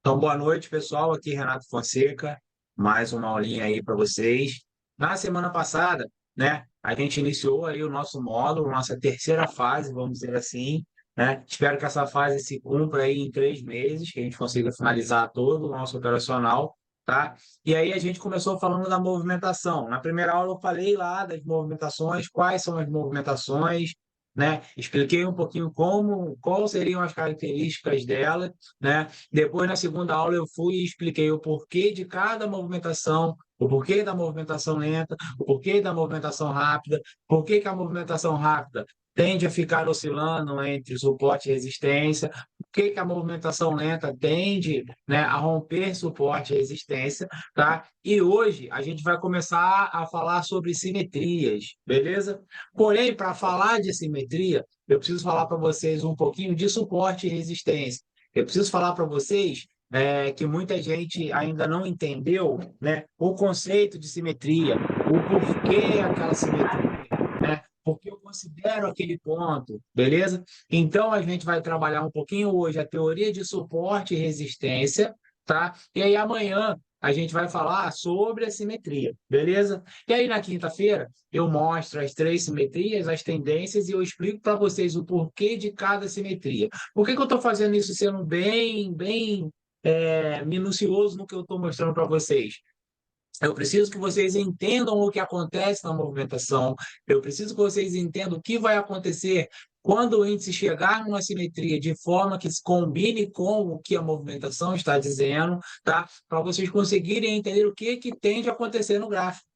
Então, boa noite, pessoal. Aqui Renato Fonseca, mais uma aulinha aí para vocês. Na semana passada, né, a gente iniciou aí o nosso módulo, nossa terceira fase, vamos dizer assim, né? Espero que essa fase se cumpra aí em 3 meses, que a gente consiga finalizar todo o nosso operacional, tá? E aí a gente começou falando da movimentação. Na primeira aula eu falei lá das movimentações, quais são as movimentações, né? Expliquei um pouquinho quais seriam as características dela, né? Depois, na segunda aula, eu fui e expliquei o porquê de cada movimentação, o porquê da movimentação lenta, o porquê da movimentação rápida, por que a movimentação rápida tende a ficar oscilando entre suporte e resistência, por que a movimentação lenta tende, né, a romper suporte e resistência, tá? E hoje a gente vai começar a falar sobre simetrias, beleza? Porém, para falar de simetria, eu preciso falar para vocês um pouquinho de suporte e resistência. Eu preciso falar para vocês que muita gente ainda não entendeu, né, o conceito de simetria, o porquê aquela simetria, né, porque eu considero aquele ponto, beleza? Então a gente vai trabalhar um pouquinho hoje a teoria de suporte e resistência, tá? E aí amanhã a gente vai falar sobre a simetria, beleza? E aí na quinta-feira eu mostro as 3 simetrias, as tendências e eu explico para vocês o porquê de cada simetria. Por que eu estou fazendo isso sendo bem minucioso no que eu estou mostrando para vocês? Eu preciso que vocês entendam o que acontece na movimentação. Eu preciso que vocês entendam o que vai acontecer quando o índice chegar numa simetria de forma que se combine com o que a movimentação está dizendo, tá? Para vocês conseguirem entender o que tem de acontecer no gráfico.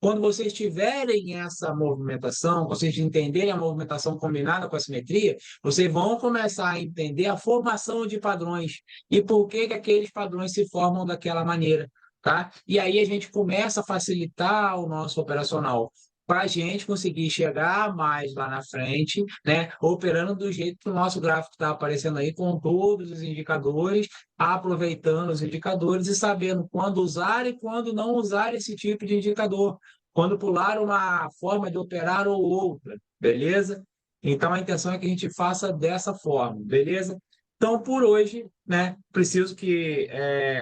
Quando vocês tiverem essa movimentação, vocês entenderem a movimentação combinada com a simetria, vocês vão começar a entender a formação de padrões e por que aqueles padrões se formam daquela maneira, tá? E aí a gente começa a facilitar o nosso operacional para a gente conseguir chegar mais lá na frente, né? Operando do jeito que o nosso gráfico está aparecendo aí, com todos os indicadores, aproveitando os indicadores e sabendo quando usar e quando não usar esse tipo de indicador, quando pular uma forma de operar ou outra, beleza? Então a intenção é que a gente faça dessa forma, beleza? Então, por hoje, né, preciso que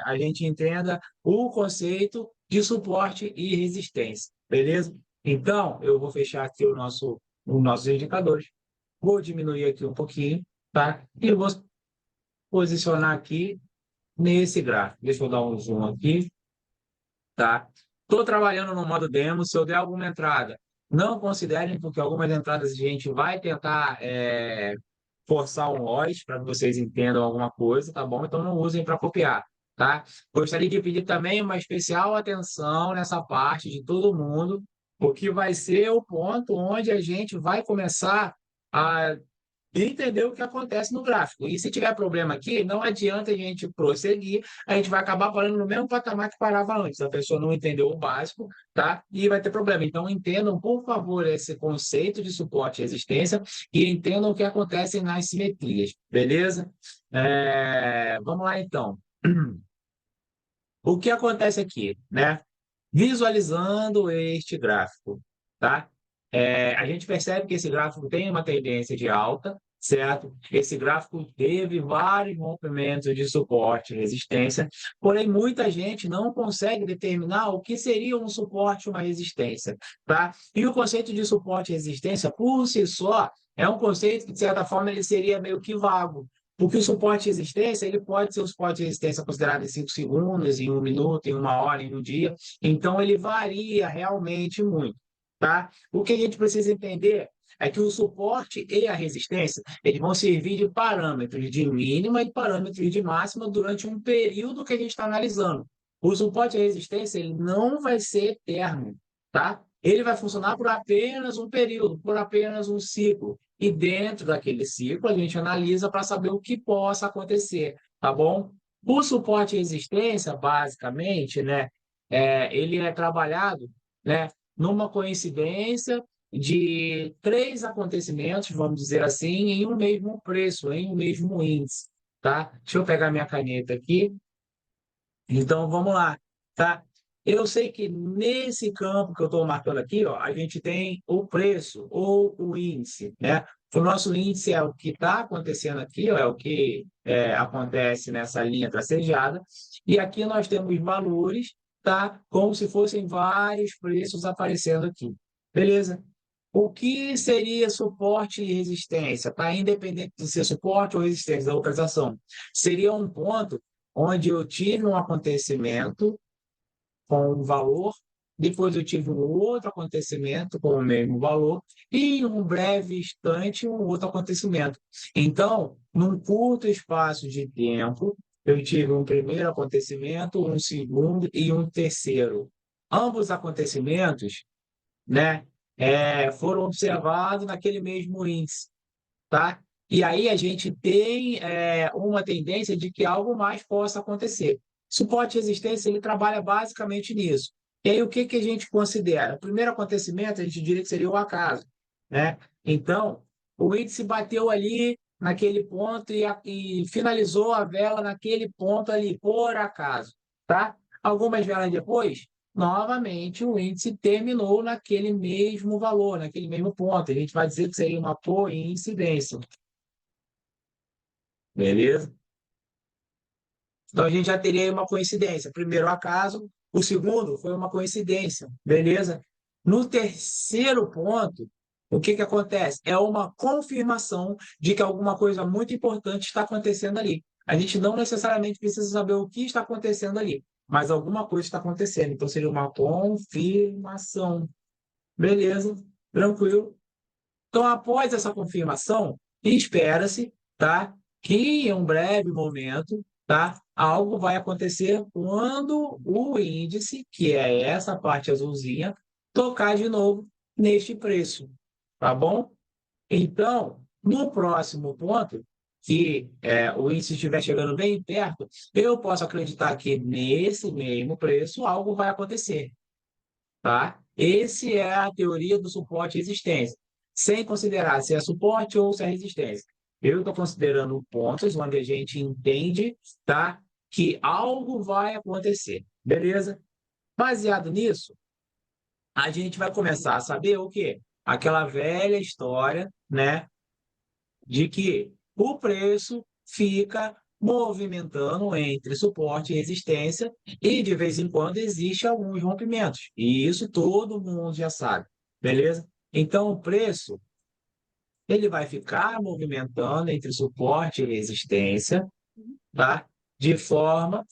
a gente entenda o conceito de suporte e resistência, beleza? Então, eu vou fechar aqui os nossos indicadores, vou diminuir aqui um pouquinho, tá? E vou posicionar aqui nesse gráfico. Deixa eu dar um zoom aqui, tá? Estou trabalhando no modo demo. Se eu der alguma entrada, não considerem, porque algumas entradas a gente vai tentar forçar um loss para que vocês entendam alguma coisa, tá bom? Então não usem para copiar, tá? Gostaria de pedir também uma especial atenção nessa parte de todo mundo, porque vai ser o ponto onde a gente vai começar a e entender o que acontece no gráfico. E se tiver problema aqui, não adianta a gente prosseguir, a gente vai acabar parando no mesmo patamar que parava antes. A pessoa não entendeu o básico, tá? E vai ter problema. Então, entendam, por favor, esse conceito de suporte e resistência e entendam o que acontece nas simetrias, beleza? Vamos lá, então. O que acontece aqui, né? Visualizando este gráfico, tá? A gente percebe que esse gráfico tem uma tendência de alta, certo? Esse gráfico teve vários rompimentos de suporte e resistência, porém muita gente não consegue determinar o que seria um suporte e uma resistência, tá? E o conceito de suporte e resistência, por si só, é um conceito que, de certa forma, ele seria meio que vago, porque o suporte e resistência, ele pode ser o suporte e resistência considerado em 5 segundos, em 1 minuto, em 1 hora, em um dia. Então, ele varia realmente muito, tá? O que a gente precisa entender é que o suporte e a resistência, eles vão servir de parâmetros de mínima e parâmetros de máxima durante um período que a gente está analisando. O suporte e a resistência, ele não vai ser eterno, tá? Ele vai funcionar por apenas um período, por apenas um ciclo. E dentro daquele ciclo, a gente analisa para saber o que possa acontecer, tá bom? O suporte e resistência, basicamente, né, ele é trabalhado, né, numa coincidência de 3 acontecimentos, vamos dizer assim, em um mesmo preço, em um mesmo índice, tá? Deixa eu pegar minha caneta aqui. Então, vamos lá, tá? Eu sei que nesse campo que eu estou marcando aqui, ó, a gente tem o preço ou o índice, né? O nosso índice é o que está acontecendo aqui, ó, é o que acontece nessa linha tracejada, e aqui nós temos valores, tá? Como se fossem vários preços aparecendo aqui. Beleza? O que seria suporte e resistência? Tá? Independente de ser suporte ou resistência da localização. Seria um ponto onde eu tive um acontecimento com um valor, depois eu tive um outro acontecimento com o mesmo valor, e em um breve instante, um outro acontecimento. Então, num curto espaço de tempo, eu tive um primeiro acontecimento, um segundo e um terceiro. Ambos acontecimentos, né, foram observados naquele mesmo índice, tá? E aí a gente tem uma tendência de que algo mais possa acontecer. Suporte e resistência, ele trabalha basicamente nisso. E aí o que que a gente considera? O primeiro acontecimento, a gente diria que seria o acaso, né? Então, o índice bateu ali naquele ponto e finalizou a vela naquele ponto ali, por acaso, tá? Algumas velas depois, novamente o índice terminou naquele mesmo valor, naquele mesmo ponto. A gente vai dizer que seria uma coincidência. Beleza? Então a gente já teria aí uma coincidência. Primeiro acaso, o segundo foi uma coincidência. Beleza? No terceiro ponto, o que que acontece? É uma confirmação de que alguma coisa muito importante está acontecendo ali. A gente não necessariamente precisa saber o que está acontecendo ali, mas alguma coisa está acontecendo. Então seria uma confirmação. Beleza, tranquilo. Então, após essa confirmação, espera-se, tá, que em um breve momento, tá, algo vai acontecer quando o índice, que é essa parte azulzinha, tocar de novo neste preço, tá bom? Então, no próximo ponto, que o índice estiver chegando bem perto, eu posso acreditar que nesse mesmo preço algo vai acontecer, tá? Esse é a teoria do suporte e resistência, sem considerar se é suporte ou se é resistência. Eu estou considerando pontos onde a gente entende, tá, que algo vai acontecer, beleza? Baseado nisso, a gente vai começar a saber o quê? Aquela velha história, né, de que o preço fica movimentando entre suporte e resistência e de vez em quando existe alguns rompimentos. E isso todo mundo já sabe, beleza? Então o preço ele vai ficar movimentando entre suporte e resistência, tá? De forma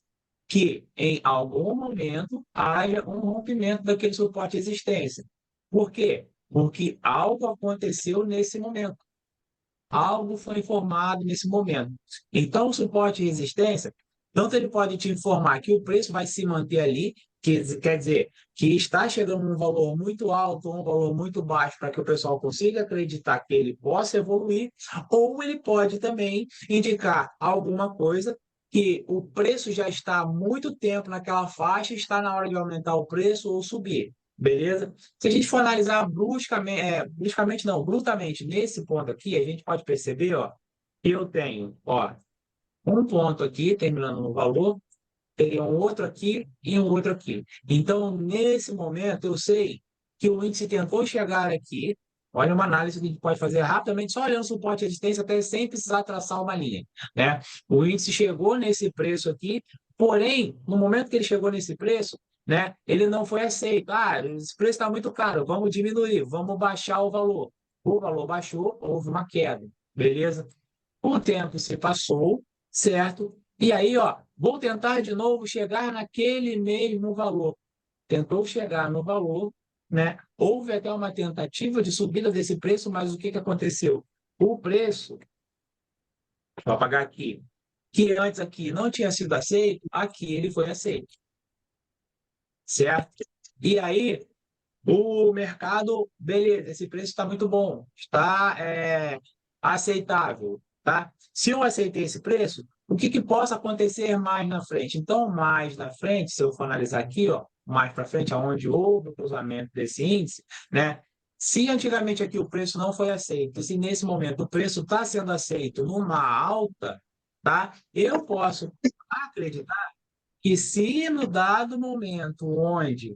que em algum momento haja um rompimento daquele suporte e resistência. Por quê? Porque algo aconteceu nesse momento. Algo foi informado nesse momento. Então, o suporte e resistência, tanto ele pode te informar que o preço vai se manter ali, que quer dizer que está chegando um valor muito alto ou um valor muito baixo para que o pessoal consiga acreditar que ele possa evoluir, ou ele pode também indicar alguma coisa que o preço já está há muito tempo naquela faixa, está na hora de aumentar o preço ou subir. Beleza? Se a gente for analisar bruscamente não, brutamente nesse ponto aqui, a gente pode perceber, ó, que eu tenho, ó, um ponto aqui terminando no valor, teria um outro aqui e um outro aqui. Então, nesse momento, eu sei que o índice tentou chegar aqui. Olha uma análise que a gente pode fazer rapidamente, só olhando suporte e resistência, até sem precisar traçar uma linha, né? O índice chegou nesse preço aqui, porém, no momento que ele chegou nesse preço, né, ele não foi aceito. Ah, esse preço está muito caro, vamos diminuir, vamos baixar o valor. O valor baixou, houve uma queda, beleza? O tempo se passou, certo? E aí, ó, vou tentar de novo chegar naquele mesmo valor. Tentou chegar no valor, né? Houve até uma tentativa de subida desse preço, mas o que que aconteceu? O preço, vou apagar aqui, que antes aqui não tinha sido aceito, aqui ele foi aceito, certo? E aí, o mercado, beleza, esse preço está muito bom, está aceitável, tá? Se eu aceitei esse preço, o que que possa acontecer mais na frente? Então, mais na frente, se eu for analisar aqui, ó, mais para frente, aonde houve o cruzamento desse índice, né? Se antigamente aqui o preço não foi aceito, se nesse momento o preço está sendo aceito numa alta, tá? Eu posso acreditar que se no dado momento onde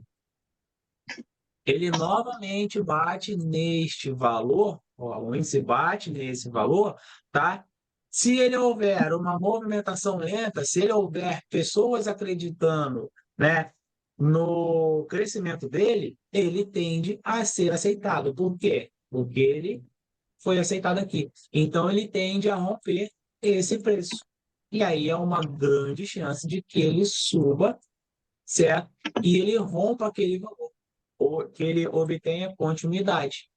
ele novamente bate neste valor, ó, o índice bate nesse valor, tá? Se ele houver uma movimentação lenta, se ele houver pessoas acreditando, né, no crescimento dele, ele tende a ser aceitado. Por quê? Porque ele foi aceitado aqui. Então, ele tende a romper esse preço. E aí é uma grande chance de que ele suba, certo? E ele rompa aquele valor, ou que ele obtenha continuidade.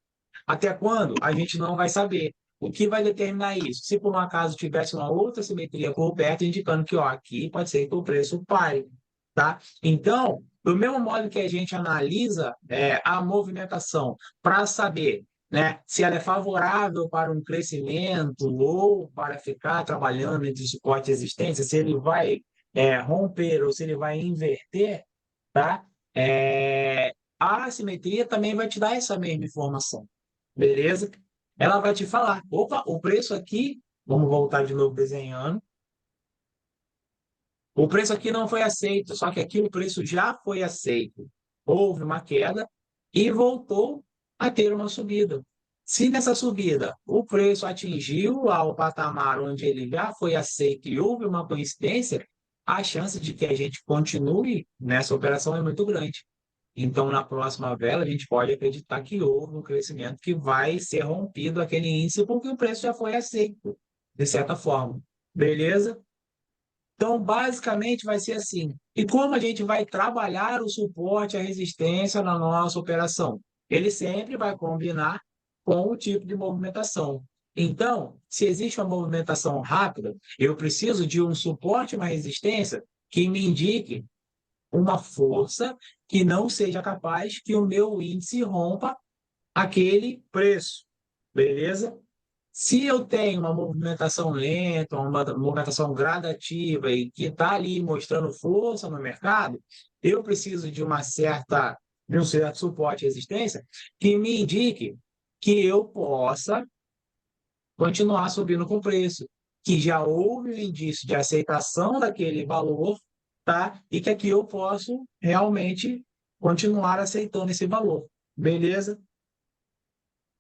Até quando? A gente não vai saber. O que vai determinar isso? Se por um acaso tivesse uma outra simetria por perto, indicando que ó, aqui pode ser que o preço pare. Tá? Então, do mesmo modo que a gente analisa a movimentação para saber, né, se ela é favorável para um crescimento ou para ficar trabalhando entre suporte e resistência, se ele vai romper ou se ele vai inverter, tá? A assimetria também vai te dar essa mesma informação. Beleza? Ela vai te falar, opa, o preço aqui, vamos voltar de novo desenhando. O preço aqui não foi aceito, só que aqui o preço já foi aceito. Houve uma queda e voltou a ter uma subida. Se nessa subida o preço atingiu ao patamar onde ele já foi aceito e houve uma coincidência, a chance de que a gente continue nessa operação é muito grande. Então, na próxima vela, a gente pode acreditar que houve um crescimento que vai ser rompido aquele índice porque o preço já foi aceito, de certa forma. Beleza? Então, basicamente, vai ser assim. E como a gente vai trabalhar o suporte, a resistência na nossa operação? Ele sempre vai combinar com o tipo de movimentação. Então, se existe uma movimentação rápida, eu preciso de um suporte, uma resistência que me indique uma força que não seja capaz que o meu índice rompa aquele preço. Beleza? Se eu tenho uma movimentação lenta, uma movimentação gradativa e que está ali mostrando força no mercado, eu preciso de um certo suporte e resistência que me indique que eu possa continuar subindo com o preço, que já houve um indício de aceitação daquele valor, tá? E que aqui eu posso realmente continuar aceitando esse valor. Beleza?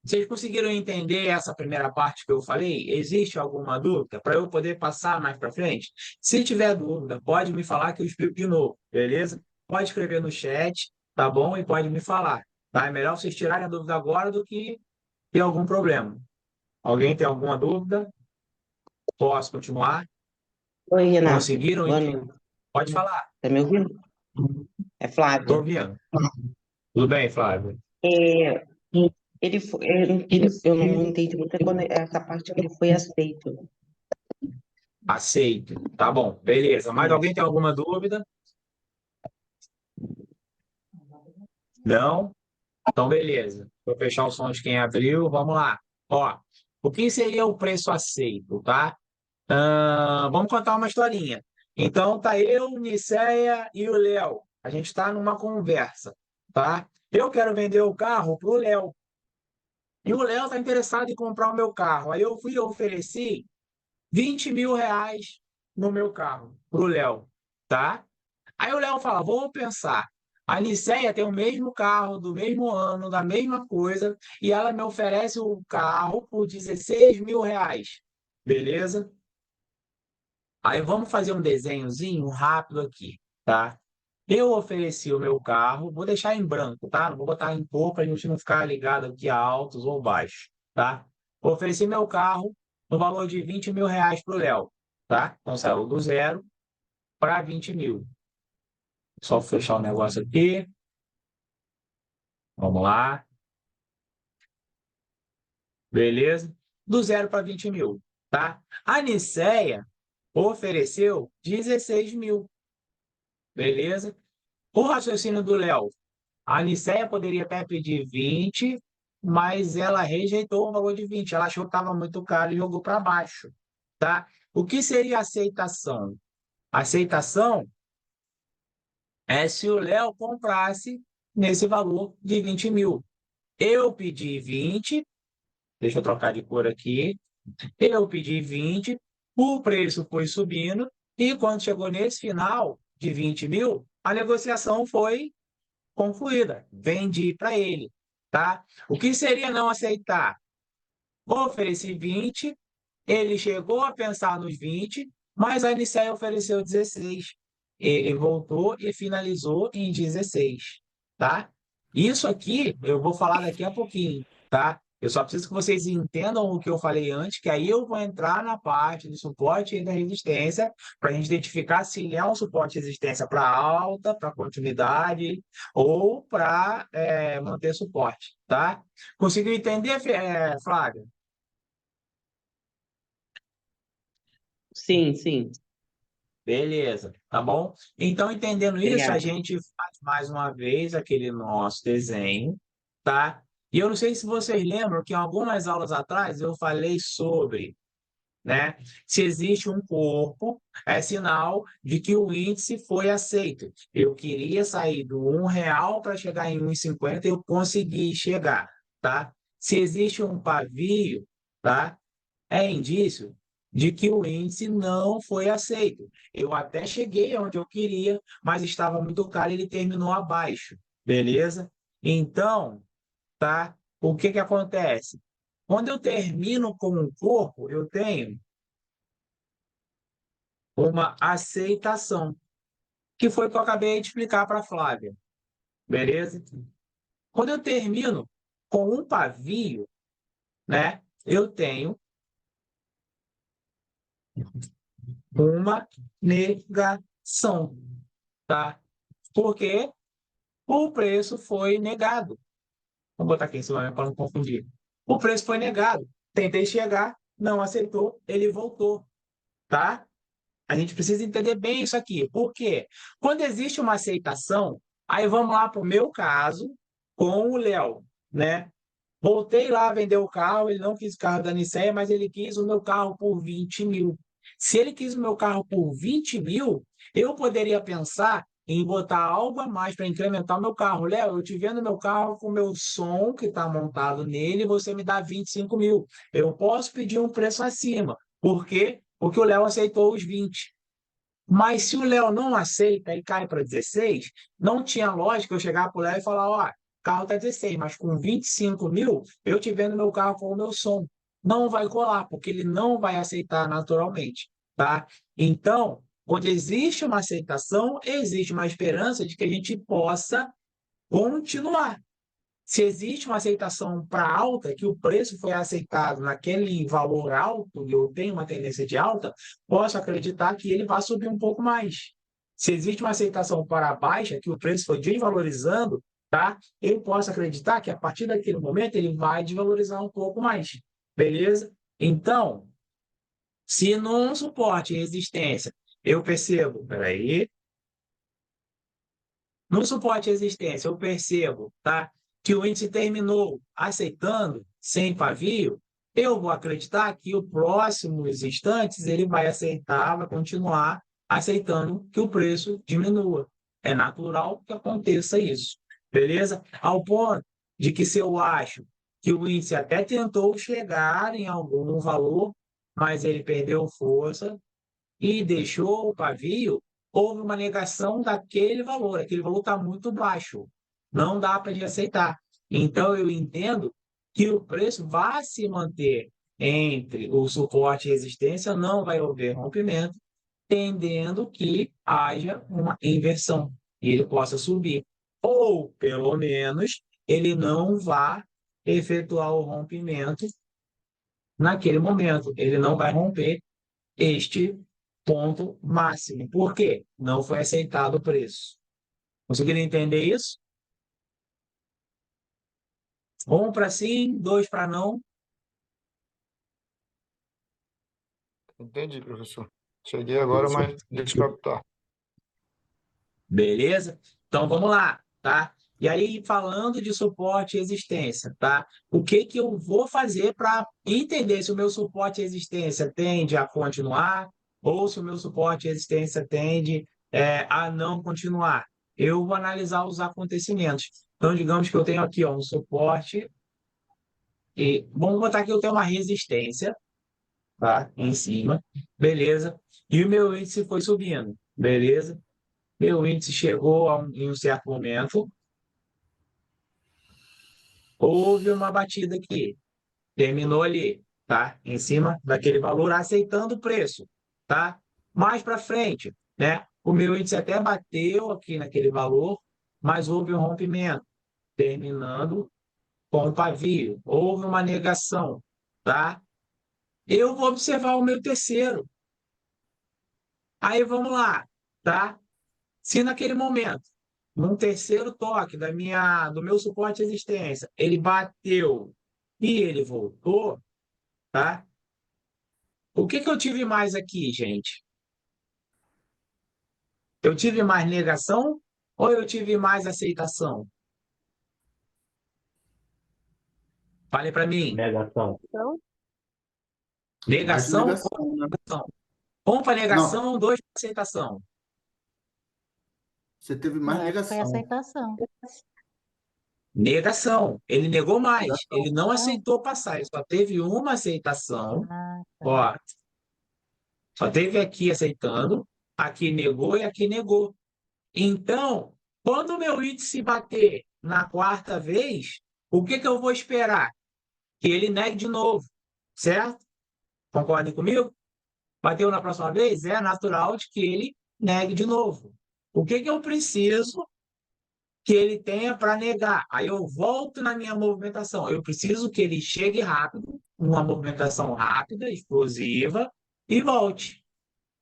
Vocês conseguiram entender essa primeira parte que eu falei? Existe alguma dúvida para eu poder passar mais para frente? Se tiver dúvida, pode me falar que eu explico de novo, beleza? Pode escrever no chat, tá bom? E pode me falar, tá? É melhor vocês tirarem a dúvida agora do que ter algum problema. Alguém tem alguma dúvida? Posso continuar? Oi, Renato. Conseguiram Boa entender? noite. Pode falar. Tá me ouvindo? É Estou Flávia. ouvindo. Tudo bem, Flávio? É, eu não entendi muito essa parte que ele foi aceito. Aceito. Tá bom, beleza. Mais Isso. alguém tem alguma dúvida? Não? Então, beleza. Vou fechar o som de quem abriu. Vamos lá. Ó, o que seria o preço aceito, tá? Vamos contar uma historinha. Então, tá eu, Niceia e o Léo. A gente está numa conversa, tá? Eu quero vender o carro para o Léo. E o Léo está interessado em comprar o meu carro. Aí eu fui e ofereci 20 mil reais no meu carro para o Léo, tá? Aí o Léo fala, vou pensar. A Nicéia tem o mesmo carro, do mesmo ano, da mesma coisa, e ela me oferece o carro por 16 mil reais. Beleza? Aí vamos fazer um desenhozinho rápido aqui, tá? Eu ofereci o meu carro, vou deixar em branco, tá? Não vou botar em cor para a gente não ficar ligado aqui a altos ou baixos, tá? Ofereci meu carro no valor de 20 mil reais para o Léo, tá? Então saiu do zero para 20 mil. Só fechar o negócio aqui. Vamos lá. Beleza? Do zero para 20 mil, tá? A Nicéia ofereceu 16 mil. Beleza? O raciocínio do Léo. A Nicéia poderia até pedir 20, mas ela rejeitou o valor de 20. Ela achou que estava muito caro e jogou para baixo, tá? O que seria aceitação? Aceitação é se o Léo comprasse nesse valor de 20 mil. Eu pedi 20, deixa eu trocar de cor aqui. Eu pedi 20, o preço foi subindo, e quando chegou nesse final de 20 mil, a negociação foi concluída. Vendi para ele, tá? O que seria não aceitar? Ofereci 20, ele chegou a pensar nos 20, mas a Nicéia ofereceu 16. Ele voltou e finalizou em 16, tá? Isso aqui eu vou falar daqui a pouquinho, tá? Eu só preciso que vocês entendam o que eu falei antes, que aí eu vou entrar na parte do suporte e da resistência, para a gente identificar se é um suporte de resistência para alta, para continuidade, ou para manter suporte, tá? Conseguiu entender, Flávia? Sim, sim. Beleza, tá bom? Então, entendendo isso, a Obrigada. gente faz mais uma vez aquele nosso desenho, tá? E eu não sei se vocês lembram que em algumas aulas atrás eu falei sobre, né? Se existe um corpo, é sinal de que o índice foi aceito. Eu queria sair do R$ 1 para chegar em 1,50 e eu consegui chegar, tá? Se existe um pavio, tá? É indício de que o índice não foi aceito. Eu até cheguei onde eu queria, mas estava muito caro e ele terminou abaixo, beleza? Então, tá? O que que acontece? Quando eu termino com um corpo, eu tenho uma aceitação, que foi o que eu acabei de explicar para a Flávia, beleza? Quando eu termino com um pavio, né? Eu tenho uma negação, tá? Porque o preço foi negado. Vou botar aqui em cima para não confundir. O preço foi negado. Tentei chegar, não aceitou, ele voltou, tá? A gente precisa entender bem isso aqui. Por quê? Quando existe uma aceitação, aí vamos lá para o meu caso com o Léo, né? Voltei lá a vender o carro, ele não quis o carro da Nicéia, mas ele quis o meu carro por 20 mil. Se ele quis o meu carro por 20 mil, eu poderia pensar em botar algo a mais para incrementar o meu carro. Léo, eu te vendo meu carro com o meu som que está montado nele, você me dá 25 mil. Eu posso pedir um preço acima. Por quê? Porque o Léo aceitou os 20. Mas se o Léo não aceita e cai para 16, não tinha lógica eu chegar para o Léo e falar: ó, o carro está 16, mas com 25 mil, eu te vendo meu carro com o meu som. Não vai colar, porque ele não vai aceitar naturalmente, tá? Então, quando existe uma aceitação, existe uma esperança de que a gente possa continuar. Se existe uma aceitação para alta, que o preço foi aceitado naquele valor alto e eu tenho uma tendência de alta, posso acreditar que ele vai subir um pouco mais. Se existe uma aceitação para baixa, que o preço foi desvalorizando, tá? Eu posso acreditar que a partir daquele momento ele vai desvalorizar um pouco mais. Beleza? Então, se num suporte e resistência eu percebo, peraí, no suporte à existência, eu percebo, tá, que o índice terminou aceitando, sem pavio, eu vou acreditar que os próximos instantes ele vai aceitar, vai continuar aceitando que o preço diminua. É natural que aconteça isso, beleza? Ao ponto de que se eu acho que o índice até tentou chegar em algum valor, mas ele perdeu força, e deixou o pavio, houve uma negação daquele valor. Aquele valor está muito baixo. Não dá para a gente aceitar. Então, eu entendo que o preço vai se manter entre o suporte e resistência, não vai haver rompimento, tendendo que haja uma inversão e ele possa subir. Ou, pelo menos, ele não vá efetuar o rompimento naquele momento. Ele não vai romper este ponto máximo. Por quê? Não foi aceitado o preço. Conseguiram entender isso? Um para sim, dois para não. Entendi, professor. Cheguei agora, mas deixa eu captar. Beleza? Então vamos lá, tá? E aí, falando de suporte e existência, tá? O que que eu vou fazer para entender se o meu suporte e existência tende a continuar ou se o meu suporte e existência tende a não continuar? Eu vou analisar os acontecimentos. Então, digamos que eu tenho aqui ó, um suporte e vamos botar que eu tenho uma resistência, tá? Em cima, beleza? E o meu índice foi subindo, beleza? Meu índice chegou em um certo momento, houve uma batida aqui. terminou ali, tá? Em cima daquele valor, aceitando o preço, tá? Mais para frente, né? O meu índice até bateu aqui naquele valor, mas houve um rompimento, terminando com o pavio. Houve uma negação, tá? Eu vou observar o meu terceiro. Aí vamos lá, tá? Se naquele momento, num terceiro toque do meu suporte de resistência, ele bateu e ele voltou, tá? O que que eu tive mais aqui, gente? Eu tive mais negação ou eu tive mais aceitação? Fale para mim. Negação. Então, Mais Negação negação, ou né? aceitação? Um para Não, negação, dois para aceitação. você teve Eu mais acho que foi negação. aceitação. Negação. Ele negou mais. Negação. Ele não Não. aceitou passar. Ele só teve uma aceitação. Ah, tá. Ó, só teve aqui aceitando, aqui negou e aqui negou. Então, quando o meu índice bater na quarta vez, o que que eu vou esperar? Que ele negue de novo, certo? Concordem comigo? Bateu na próxima vez? É natural de que ele negue de novo. O que que eu preciso que ele tenha para negar? Aí eu volto na minha movimentação. Eu preciso que ele chegue rápido, uma movimentação rápida, explosiva, e volte.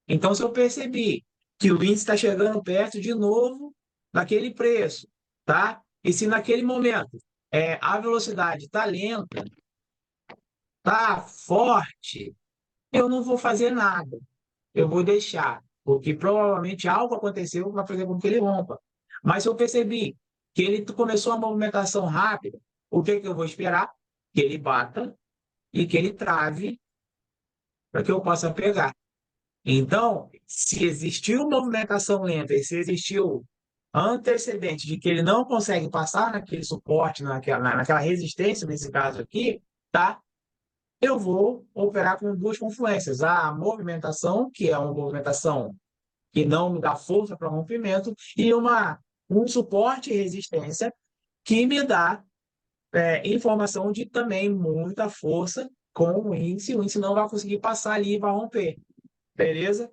Então, se eu percebi que o índice está chegando perto de novo daquele preço, tá? E se naquele momento a velocidade está lenta, está forte, eu não vou fazer nada. Eu vou deixar, porque provavelmente algo aconteceu que vai fazer com que ele rompa. Mas se eu percebi que ele começou a movimentação rápida, o que que eu vou esperar? Que ele bata e que ele trave para que eu possa pegar. Então, se existiu movimentação lenta e se existiu antecedente de que ele não consegue passar naquele suporte, naquela resistência, nesse caso aqui, tá? Eu vou operar com duas confluências. A movimentação, que é uma movimentação que não me dá força para rompimento, e um suporte e resistência que me dá informação de também muita força com o índice não vai conseguir passar ali e vai romper. Beleza?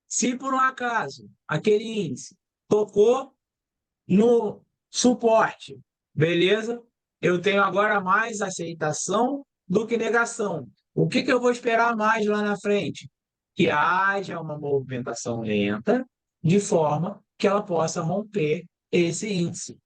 Se por um acaso aquele índice tocou no suporte, beleza? Eu tenho agora mais aceitação do que negação. O que que eu vou esperar mais lá na frente? Que haja uma movimentação lenta, de forma que ela possa romper esse índice.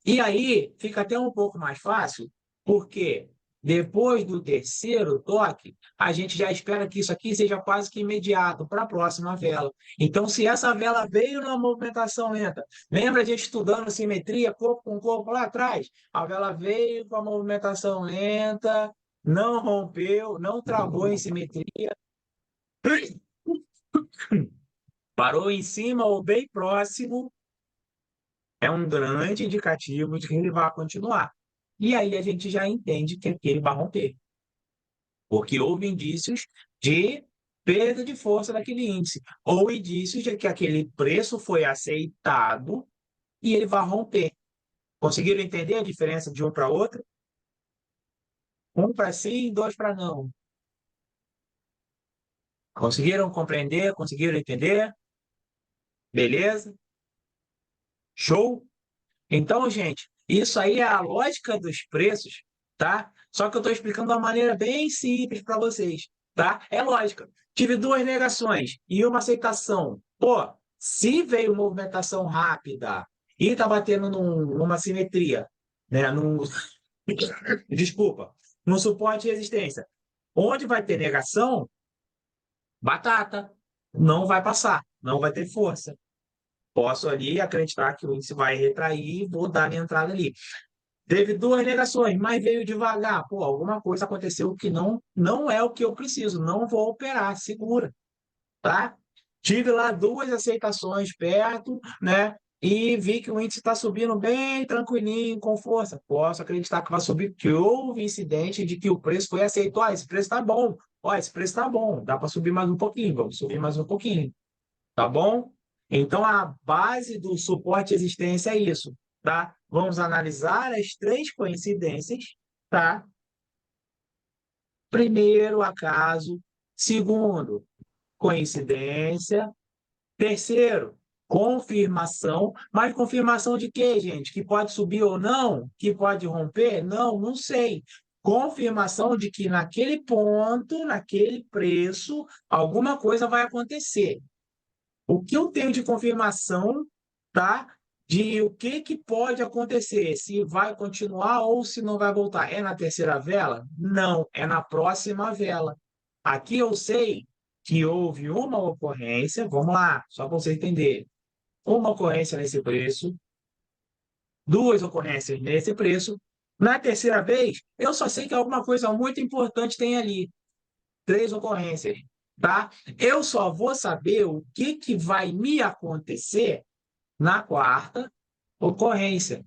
E aí fica até um pouco mais fácil, porque depois do terceiro toque, a gente já espera que isso aqui seja quase que imediato para a próxima vela. Então, se essa vela veio numa movimentação lenta, lembra a gente estudando simetria, corpo com corpo lá atrás? A vela veio com a movimentação lenta, não rompeu, não travou em simetria, parou em cima ou bem próximo, é um grande indicativo de que ele vai continuar. E aí a gente já entende que aquele vai romper, porque houve indícios de perda de força daquele índice, ou indícios de que aquele preço foi aceitado e ele vai romper. Conseguiram entender a diferença de um para outro? Um para sim, dois para não. Conseguiram compreender? Conseguiram entender? Beleza? Show? Então, gente, isso aí é a lógica dos preços, tá? Só que eu estou explicando de uma maneira bem simples para vocês, tá? É lógica. Tive duas negações e uma aceitação. Pô, se veio movimentação rápida e está batendo numa simetria, né? Desculpa, num suporte e resistência, onde vai ter negação, batata, não vai passar, não vai ter força. Posso ali acreditar que o índice vai retrair e vou dar minha entrada ali. Teve duas negações, mas veio devagar. Pô, alguma coisa aconteceu que não é o que eu preciso. Não vou operar, segura, tá? Tive lá duas aceitações perto, né? E vi que o índice está subindo bem tranquilinho, com força. Posso acreditar que vai subir, porque houve incidente de que o preço foi aceito. Ó, esse preço está bom. Ó, esse preço está bom. Dá para subir mais um pouquinho. Vamos subir mais um pouquinho. Tá bom? Então, a base do suporte e resistência é isso, tá? vamos analisar as 3 coincidências, tá? Primeiro, acaso. Segundo, coincidência. Terceiro, confirmação. Mas confirmação de quê, gente? Que pode subir ou não? Que pode romper? Não, não sei. Confirmação de que naquele ponto, naquele preço, alguma coisa vai acontecer. O que eu tenho de confirmação, tá? De o que pode acontecer, se vai continuar ou se não vai voltar. É na terceira vela? Não, é na próxima vela. Aqui eu sei que houve uma ocorrência, vamos lá, só para você entender. Uma ocorrência nesse preço, 2 ocorrências nesse preço. Na terceira vez, eu só sei que alguma coisa muito importante tem ali. 3 ocorrências, tá? Eu só vou saber o que vai me acontecer na quarta ocorrência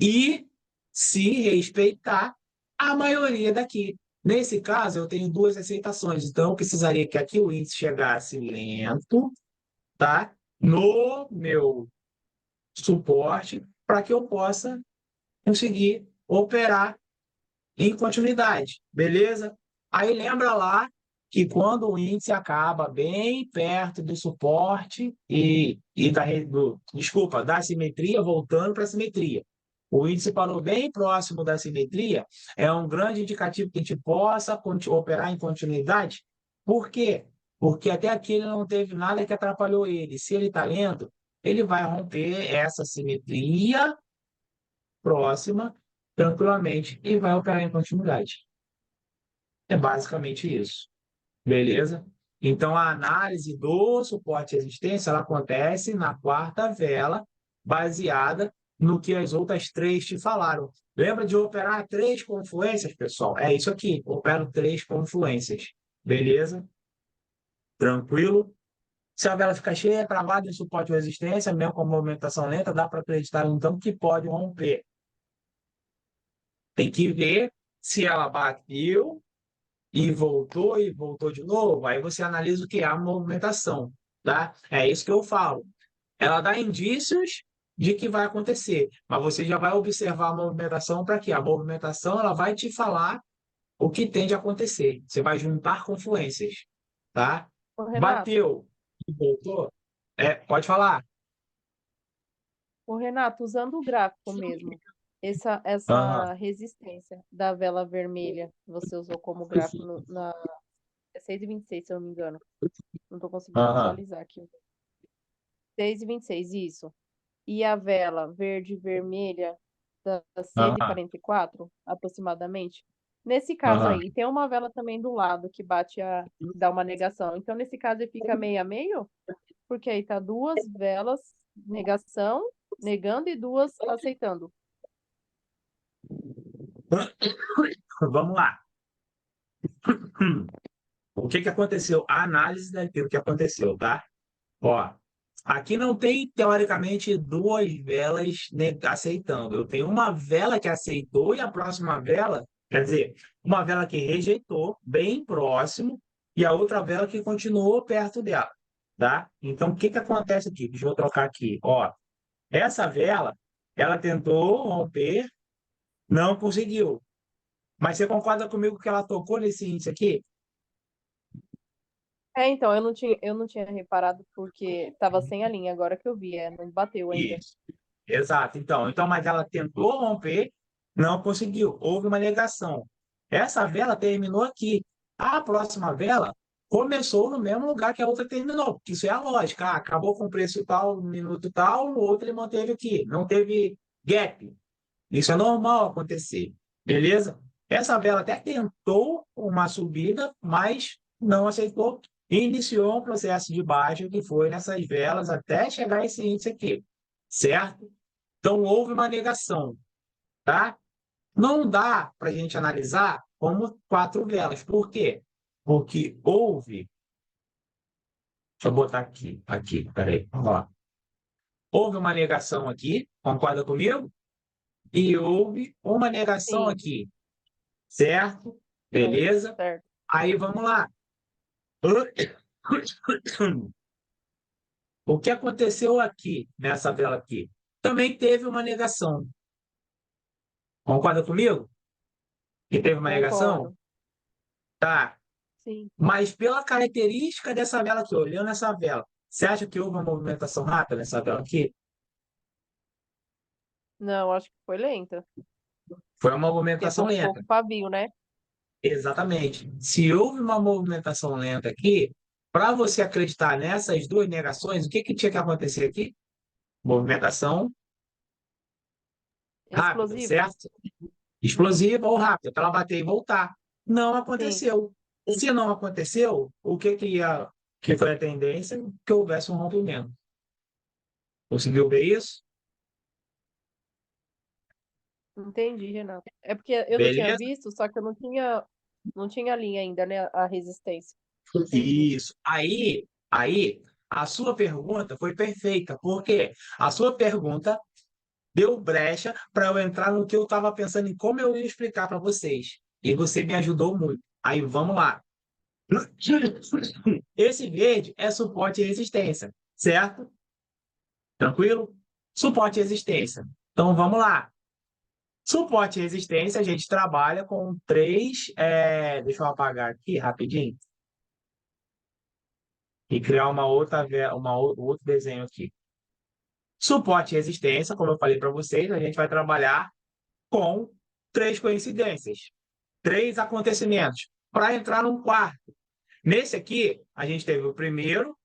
e se respeitar a maioria daqui. Nesse caso, eu tenho 2 aceitações, então eu precisaria que aqui o índice chegasse lento, tá? No meu suporte, para que eu possa conseguir operar em continuidade, beleza? Aí lembra lá que quando o índice acaba bem perto do suporte desculpa, da simetria, voltando para a simetria. O índice parou bem próximo da simetria, é um grande indicativo que a gente possa operar em continuidade. Por quê? Porque até aqui ele não teve nada que atrapalhou ele. Se ele está lento, ele vai romper essa simetria próxima tranquilamente e vai operar em continuidade. É basicamente isso. Beleza? Então, a análise do suporte e resistência ela acontece na quarta vela, baseada no que as outras 3 te falaram. Lembra de operar 3 confluências, pessoal? É isso aqui. Opero 3 confluências. Beleza? Tranquilo? Se a vela ficar cheia, travada em suporte e resistência, mesmo com a movimentação lenta, dá para acreditar, então, que pode romper. Tem que ver se ela bateu e voltou de novo. Aí você analisa o que é a movimentação, tá? É isso que eu falo. Ela dá indícios de que vai acontecer, mas você já vai observar a movimentação para quê? A movimentação ela vai te falar o que tem de acontecer. Você vai juntar confluências, tá? Ô, Renato, Bateu e voltou. Pode falar. Usando o gráfico mesmo, essa, Aham, essa resistência da vela vermelha que você usou como gráfico é 6,26, se eu não me engano. Não estou conseguindo aham, visualizar aqui. 6,26, isso. E a vela verde e vermelha da aham, 6,44, aproximadamente. Nesse caso aham. aí, tem uma vela também do lado que dá uma negação. Então, nesse caso, ele fica meio a meio, porque aí tá 2 velas, negação, negando e 2 aceitando. Vamos lá. O que aconteceu? A análise daquilo que aconteceu, tá? Ó, aqui não tem, teoricamente, 2 velas aceitando. Eu tenho uma vela que aceitou e a próxima vela, quer dizer, uma vela que rejeitou, bem próximo, e a outra vela que continuou perto dela, tá? Então, o que acontece aqui? Deixa eu trocar aqui. Ó, essa vela, ela tentou romper, não conseguiu. Mas você concorda comigo que ela tocou nesse índice aqui? Então, eu não tinha reparado porque tava sem a linha, agora que eu vi, não bateu ainda. Isso. Exato. Então, mas ela tentou romper, não conseguiu. Houve uma negação. Essa vela terminou aqui. A próxima vela começou no mesmo lugar que a outra terminou, porque isso é a lógica. Ah, acabou com o preço tal, no minuto tal, o outro ele manteve aqui. Não teve gap. Isso é normal acontecer. Beleza? Essa vela até tentou uma subida, mas não aceitou e iniciou um processo de baixa que foi nessas velas até chegar a esse índice aqui. Certo? Então, houve uma negação, tá? Não dá para a gente analisar como 4 velas. Por quê? Porque houve. Deixa eu botar aqui, peraí. Ó. Houve uma negação aqui, concorda comigo? E houve uma negação Sim, aqui, certo? certo, Beleza? certo. Aí vamos lá. O que aconteceu aqui, nessa vela aqui? Também teve uma negação. Concorda comigo? Que teve uma negação? Concordo. Tá. Sim. Mas pela característica dessa vela aqui, olhando essa vela, você acha que houve uma movimentação rápida nessa vela aqui? Não, acho que foi lenta. Foi uma Porque movimentação foi lenta. pouco pavio, né? Exatamente. Se houve uma movimentação lenta aqui, para você acreditar nessas duas negações, o que que tinha que acontecer aqui? Movimentação rápida, Explosiva. certo? Explosiva ou rápida, para ela bater e voltar. Não Sim. aconteceu. Se não aconteceu, o que que foi a tendência? Que houvesse um rompimento. Conseguiu ver isso? Entendi, Renato. É porque eu não tinha Beleza? visto, só que eu não tinha linha ainda, né? A resistência. Isso. Aí, a sua pergunta foi perfeita, porque a sua pergunta deu brecha para eu entrar no que eu estava pensando em como eu ia explicar para vocês. E você me ajudou muito. Aí, vamos lá. Esse verde é suporte e resistência, certo? Tranquilo? Suporte e resistência. Então, vamos lá. Suporte e resistência, a gente trabalha com três. Deixa eu apagar aqui rapidinho e criar outro desenho aqui. Suporte e resistência, como eu falei para vocês, a gente vai trabalhar com três coincidências, três acontecimentos, para entrar num quarto. Nesse aqui, a gente teve o primeiro,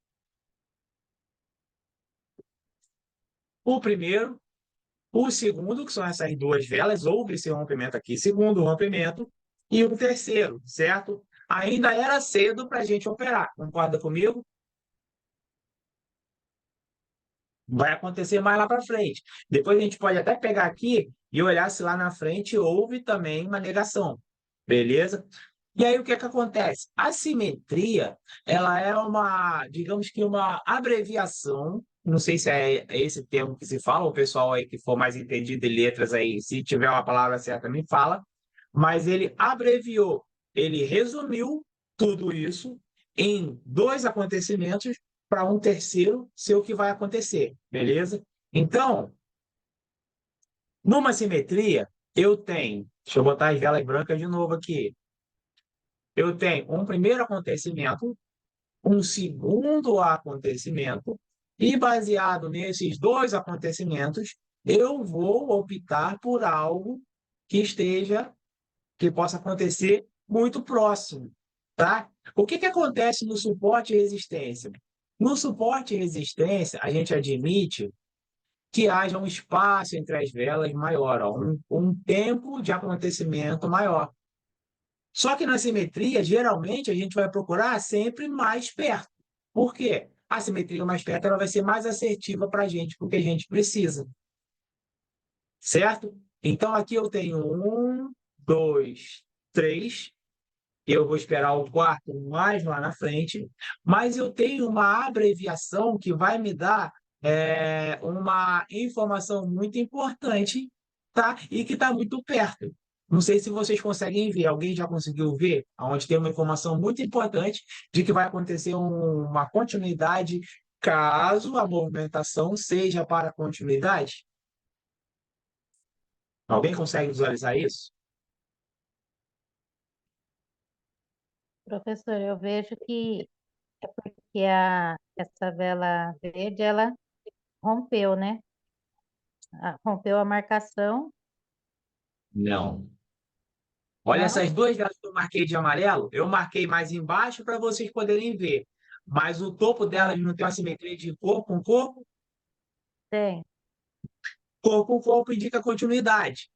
o segundo, que são essas duas velas, houve esse rompimento aqui, segundo rompimento, e o terceiro, certo? Ainda era cedo para a gente operar, concorda comigo? Vai acontecer mais lá para frente. Depois a gente pode até pegar aqui e olhar se lá na frente houve também uma negação, beleza? E aí o que é que acontece? A simetria, ela é uma, digamos que uma abreviação, não sei se é esse termo que se fala, o pessoal aí que for mais entendido de letras aí, se tiver uma palavra certa, me fala, mas ele abreviou, ele resumiu tudo isso em dois acontecimentos para um terceiro ser o que vai acontecer, beleza? Então, numa simetria, eu tenho, deixa eu botar as velas brancas de novo aqui. Eu tenho um primeiro acontecimento, um segundo acontecimento, e baseado nesses dois acontecimentos, eu vou optar por algo que possa acontecer muito próximo, tá? O que que acontece no suporte e resistência? No suporte e resistência, a gente admite que haja um espaço entre as velas maior, ó, um tempo de acontecimento maior. Só que na simetria, geralmente, a gente vai procurar sempre mais perto. Por quê? A simetria mais perto ela vai ser mais assertiva para a gente, porque a gente precisa. Certo? Então, aqui eu tenho 1, 2, 3. Eu vou esperar o quarto mais lá na frente, mas eu tenho uma abreviação que vai me dar uma informação muito importante, tá? E que está muito perto. Não sei se vocês conseguem ver. Alguém já conseguiu ver? Onde tem uma informação muito importante de que vai acontecer uma continuidade caso a movimentação seja para continuidade? Alguém consegue visualizar isso? Professor, eu vejo que é porque essa vela verde, ela rompeu, né? Rompeu a marcação. Não. Olha Não? essas duas velas que eu marquei de amarelo. Eu marquei mais embaixo para vocês poderem ver. Mas o topo delas não tem uma simetria de corpo com corpo? Tem. Corpo com corpo indica continuidade.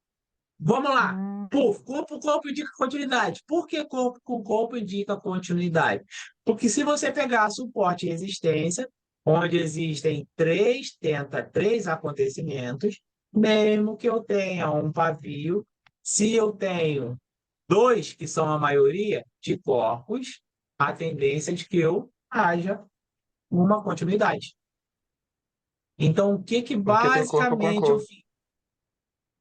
Vamos lá. Hum, Puf, corpo com corpo indica continuidade. Por que corpo com corpo indica continuidade? Porque se você pegar suporte e resistência, onde existem três acontecimentos, mesmo que eu tenha um pavio, se eu tenho dois, que são a maioria de corpos, a tendência é de que eu haja uma continuidade. Então, o que que Porque tem corpo com basicamente eu corpo. fiz?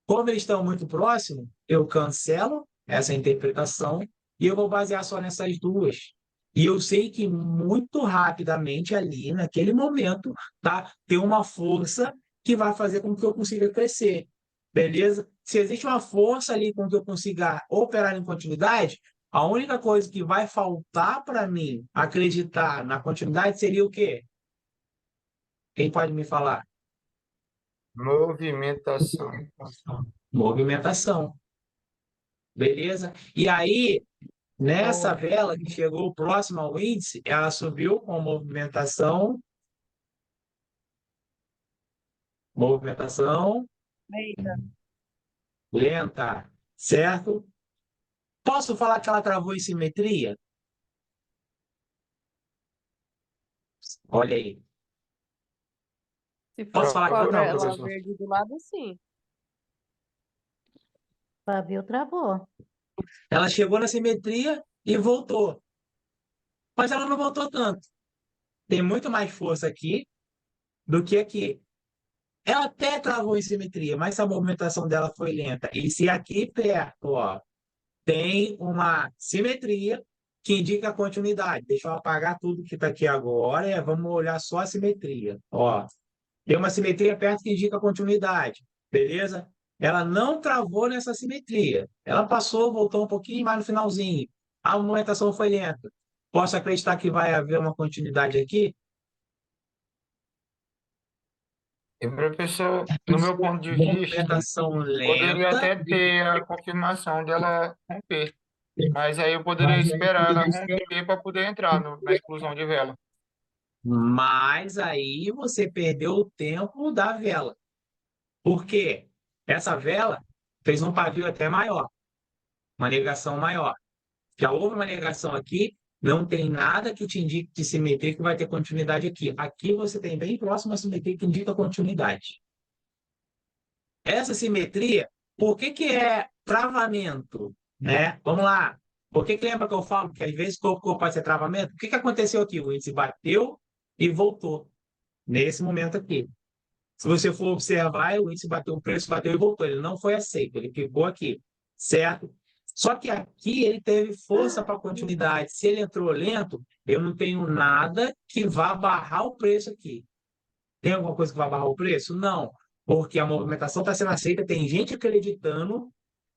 Como eles estão muito próximos, eu cancelo essa interpretação e eu vou basear só nessas duas. E eu sei que muito rapidamente ali, naquele momento, tá, tem uma força que vai fazer com que eu consiga crescer. beleza? Se existe uma força ali com que eu consiga operar em continuidade, a única coisa que vai faltar para mim acreditar na continuidade seria o quê? Quem pode me falar? Movimentação. Movimentação, beleza? E aí, nessa Boa. vela que chegou próxima ao índice, ela subiu com movimentação Eita, lenta, certo? Posso falar que ela travou em simetria? Olha aí. se Posso for falar com que a Travou não, vela professor. verde do lado, sim. Fabio travou. ela chegou na simetria e voltou. Mas ela não voltou tanto. Tem muito mais força aqui do que aqui. Ela até travou em simetria, mas a movimentação dela foi lenta. E se aqui perto, ó, tem uma simetria que indica a continuidade. Deixa eu apagar tudo que está aqui agora e vamos olhar só a simetria. Ó, tem uma simetria perto que indica a continuidade, beleza? Ela não travou nessa simetria. Ela passou, voltou um pouquinho mais no finalzinho. A movimentação foi lenta. Posso acreditar que vai haver uma continuidade aqui? E, professor, no meu ponto de vista, Movimentação poderia lenta, até ter a confirmação dela romper. Mas aí eu poderia esperar ela romper para poder entrar na explosão de vela. mas aí você perdeu o tempo da vela. Por quê? Essa vela fez um pavio até maior, uma negação maior. Já houve uma negação aqui, não tem nada que te indique de simetria que vai ter continuidade aqui. Aqui você tem bem próximo a simetria que indica continuidade. Essa simetria, por que que é travamento? Né? Vamos lá. Por que que lembra que eu falo que às vezes corpo pode ser travamento? O que que aconteceu aqui? O índice bateu e voltou. Nesse momento aqui. Se você for observar, o índice bateu, o preço bateu e voltou. Ele não foi aceito, ele ficou aqui, certo? Só que aqui ele teve força para continuidade. Se ele entrou lento, eu não tenho nada que vá barrar o preço aqui. Tem alguma coisa que vai barrar o preço? Não, porque a movimentação está sendo aceita, tem gente acreditando,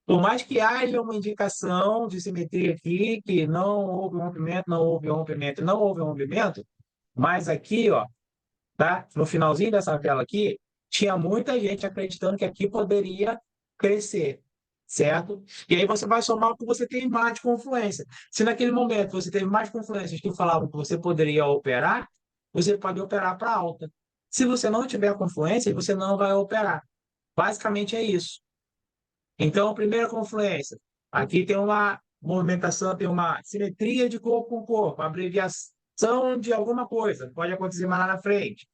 por mais que haja uma indicação de simetria aqui, que não houve rompimento, não houve rompimento, não houve rompimento, mas aqui, ó, tá? No finalzinho dessa tela aqui, tinha muita gente acreditando que aqui poderia crescer, certo? E aí você vai somar o que você tem mais de confluência. Se naquele momento você teve mais confluências que falavam que você poderia operar, você pode operar para alta. Se você não tiver confluência, você não vai operar. Basicamente é isso. Então, primeira confluência. Aqui tem uma movimentação, tem uma simetria de corpo com corpo, abreviação de alguma coisa. Pode acontecer mais lá na frente,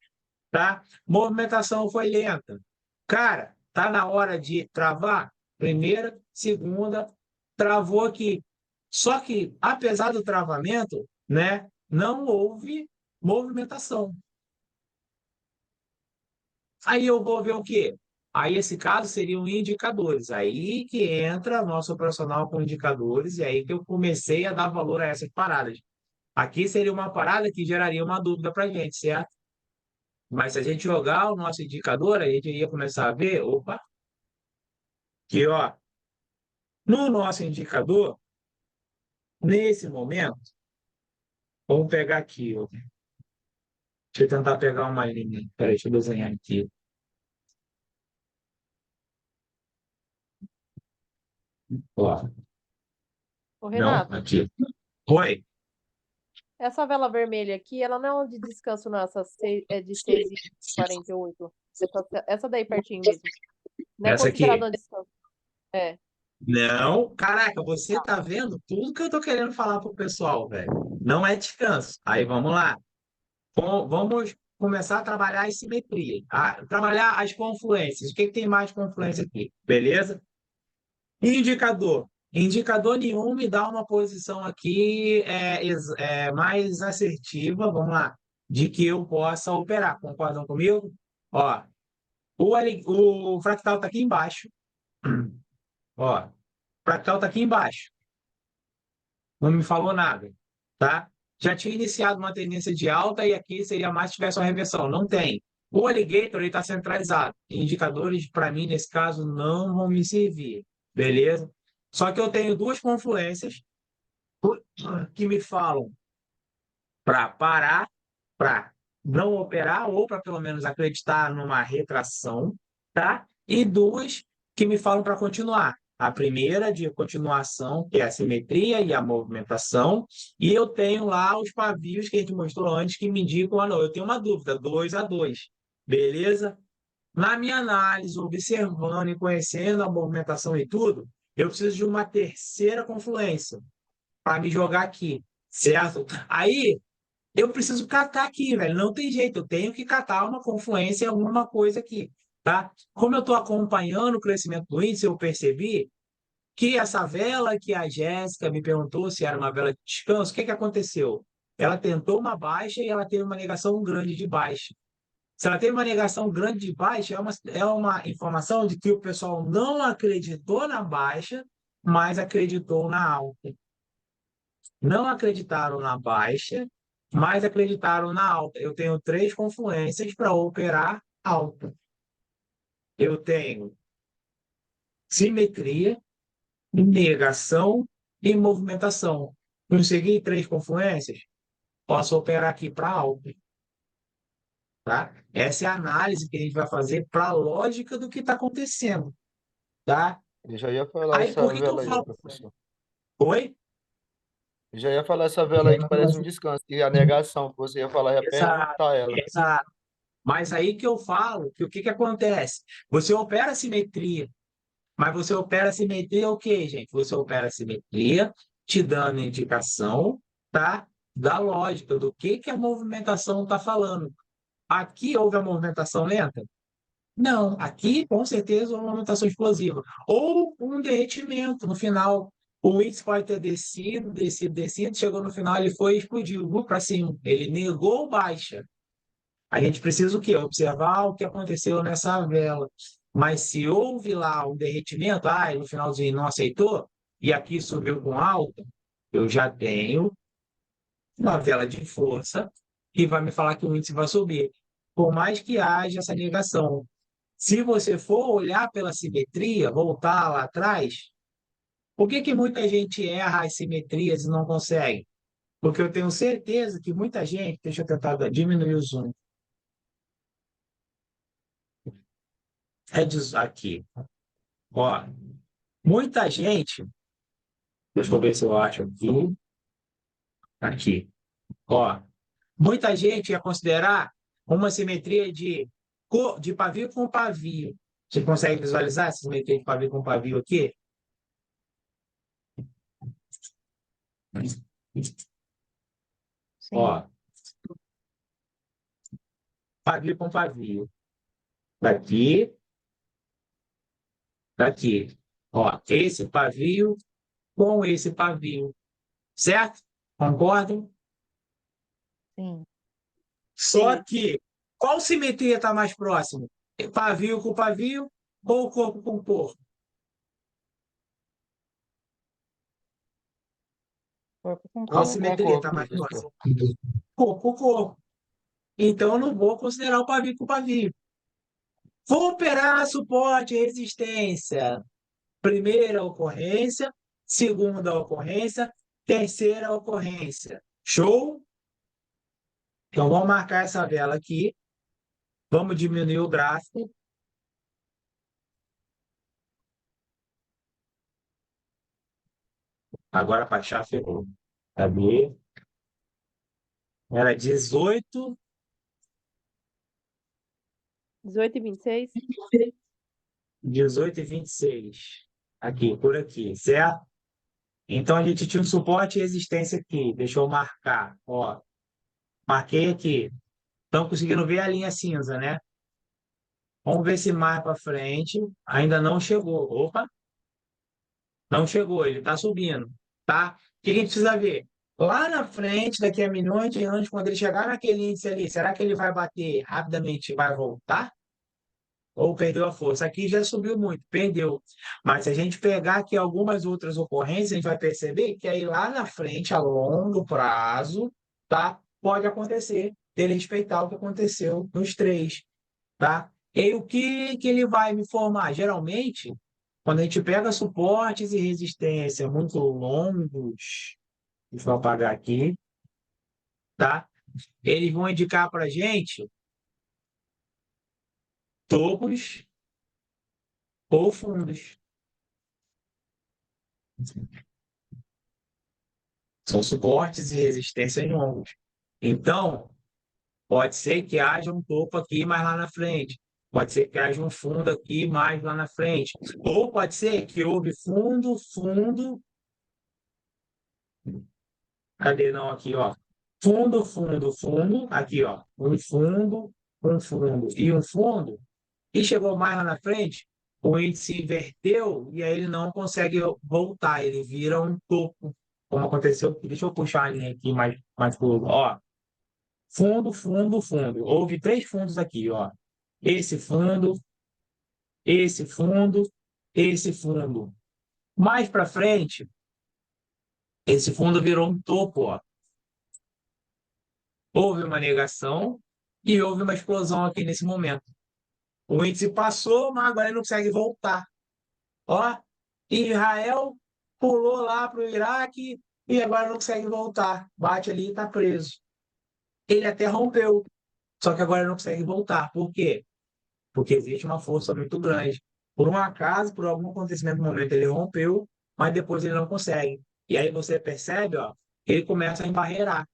tá? Movimentação foi lenta. Cara, tá na hora de travar? Primeira, segunda, travou aqui. Só que, apesar do travamento, né, não houve movimentação. Aí eu vou ver o quê? Aí esse caso seriam indicadores. Aí que entra nosso operacional com indicadores, e aí que eu comecei a dar valor a essas paradas. Aqui seria uma parada que geraria uma dúvida para a gente, certo? Mas se a gente jogar o nosso indicador, a gente ia começar a ver, opa, que ó, no nosso indicador, nesse momento, vamos pegar aqui, ó. Deixa eu tentar pegar uma linha. Peraí, deixa eu desenhar aqui. Ó, Ô, não, Renato, aqui. Oi. essa vela vermelha aqui, ela não é de descanso, não. É de 6h48. Essa daí pertinho mesmo. Não é Essa considerada aqui. um descanso. É. Não, caraca, você tá vendo tudo que eu tô querendo falar pro pessoal, velho. Não é descanso. Aí vamos lá. Vamos começar a trabalhar a simetria, trabalhar as confluências. O que que tem mais de confluência aqui? Beleza? Indicador. Indicador nenhum me dá uma posição aqui mais assertiva, vamos lá, de que eu possa operar. Concordam comigo? Ó, o fractal está aqui embaixo. Ó, o fractal está aqui embaixo. Não me falou nada, tá? Já tinha iniciado uma tendência de alta e aqui seria mais se tivesse uma reversão. Não tem. O alligator está centralizado. Indicadores, para mim, nesse caso, não vão me servir. Beleza? Só que eu tenho duas confluências que me falam para parar, para não operar, ou para pelo menos acreditar numa retração, tá? E duas que me falam para continuar. A primeira de continuação, que é a simetria e a movimentação, e eu tenho lá os pavios que a gente mostrou antes, que me indicam, não, eu tenho uma dúvida, 2-2, beleza? Na minha análise, observando e conhecendo a movimentação e tudo, eu preciso de uma terceira confluência para me jogar aqui, certo? Aí, eu preciso catar aqui, velho. Não tem jeito, eu tenho que catar uma confluência, alguma coisa aqui, tá? Como eu estou acompanhando o crescimento do índice, eu percebi que essa vela que a Jéssica me perguntou se era uma vela de descanso, o que que aconteceu? Ela tentou uma baixa e ela teve uma negação grande de baixa. Se ela teve uma negação grande de baixa, é uma informação de que o pessoal não acreditou na baixa, mas acreditou na alta. Não acreditaram na baixa, mas acreditaram na alta. Eu tenho três confluências para operar alta. Eu tenho simetria, negação e movimentação. Consegui três confluências? Posso operar aqui para alta. Tá? Essa é a análise que a gente vai fazer para a lógica do que está acontecendo. Tá? Eu já ia falar Aí, por essa que que eu vela aí, falo? professor. Oi? Eu já ia falar essa vela aí que parece um descanso, que a negação que você ia falar, ia Exato, perguntar ela. exato. Mas aí que eu falo que o que que acontece? Você opera a simetria, mas você opera a simetria o quê, gente? Você opera a simetria te dando indicação, tá? Da lógica, do que a movimentação está falando. Aqui houve a movimentação lenta? Não, aqui com certeza houve uma movimentação explosiva. Ou um derretimento no final. O índice pode ter descido, descido, descido, chegou no final, ele foi e explodiu para cima. Ele negou baixa. A gente precisa o quê? Observar o que aconteceu nessa vela. Mas se houve lá um derretimento, no finalzinho não aceitou, e aqui subiu com alta, eu já tenho uma vela de força que vai me falar que o índice vai subir. Por mais que haja essa negação. Se você for olhar pela simetria, voltar lá atrás, por que que muita gente erra as simetrias e não consegue? Porque eu tenho certeza que muita gente, deixa eu tentar diminuir o zoom, aqui, ó, muita gente, deixa eu ver se eu acho aqui, ó, muita gente ia considerar uma simetria de pavio com pavio. Você consegue visualizar essa simetria de pavio com pavio aqui? Sim. Ó, pavio com pavio. Daqui, daqui. Ó, esse pavio com esse pavio. Certo? Concordam? Sim. Só que, qual simetria está mais próximo? Pavio com pavio ou corpo com corpo? Corpo com Qual corpo. simetria está Concordo, mais professor. próxima? Corpo com corpo. Então, eu não vou considerar o pavio com pavio. Vou operar suporte e resistência. Primeira ocorrência, segunda ocorrência, terceira ocorrência. Show? Então, vamos marcar essa vela aqui. Vamos diminuir o gráfico. Agora, para achar, ferrou. Cadê? Era 18. 18 e 26? 18 e 26. Aqui, por aqui, certo? Então, a gente tinha um suporte e resistência aqui. Deixa eu marcar. Ó, marquei aqui. Estão conseguindo ver a linha cinza, né? Vamos ver se mais para frente. Ainda não chegou. Opa, não chegou. Ele está subindo, tá? O que a gente precisa ver? Lá na frente, daqui a milhões de anos, quando ele chegar naquele índice ali, será que ele vai bater rapidamente e vai voltar? Ou perdeu a força? Aqui já subiu muito, perdeu. Mas se a gente pegar aqui algumas outras ocorrências, a gente vai perceber que aí lá na frente, a longo prazo, tá? Pode acontecer, ele respeitar o que aconteceu nos três. tá? E aí, o que ele vai me formar? Geralmente, quando a gente pega suportes e resistência muito longos, deixa eu apagar aqui, tá? Eles vão indicar para a gente topos ou fundos. São suportes e resistências longos. Então, pode ser que haja um topo aqui mais lá na frente. Pode ser que haja um fundo aqui mais lá na frente. Ou pode ser que houve fundo, fundo. Cadê? Não, aqui, ó. Fundo, fundo, fundo. Aqui, ó. Um fundo e um fundo. E chegou mais lá na frente, o índice inverteu e aí ele não consegue voltar. Ele vira um topo, como aconteceu. Deixa eu puxar a linha aqui mais curva. Ó, fundo, fundo, fundo. Houve 3 fundos aqui, ó. Esse fundo, esse fundo, esse fundo. Mais para frente, esse fundo virou um topo, ó. Houve uma negação e houve uma explosão aqui nesse momento. O índice passou, mas agora ele não consegue voltar. Ó, Israel pulou lá para o Iraque e agora não consegue voltar. Bate ali e está preso. Ele até rompeu, só que agora não consegue voltar. Por quê? Porque existe uma força muito grande. Por um acaso, por algum acontecimento no momento, ele rompeu, mas depois ele não consegue. E aí você percebe, ó, ele começa a embarrear.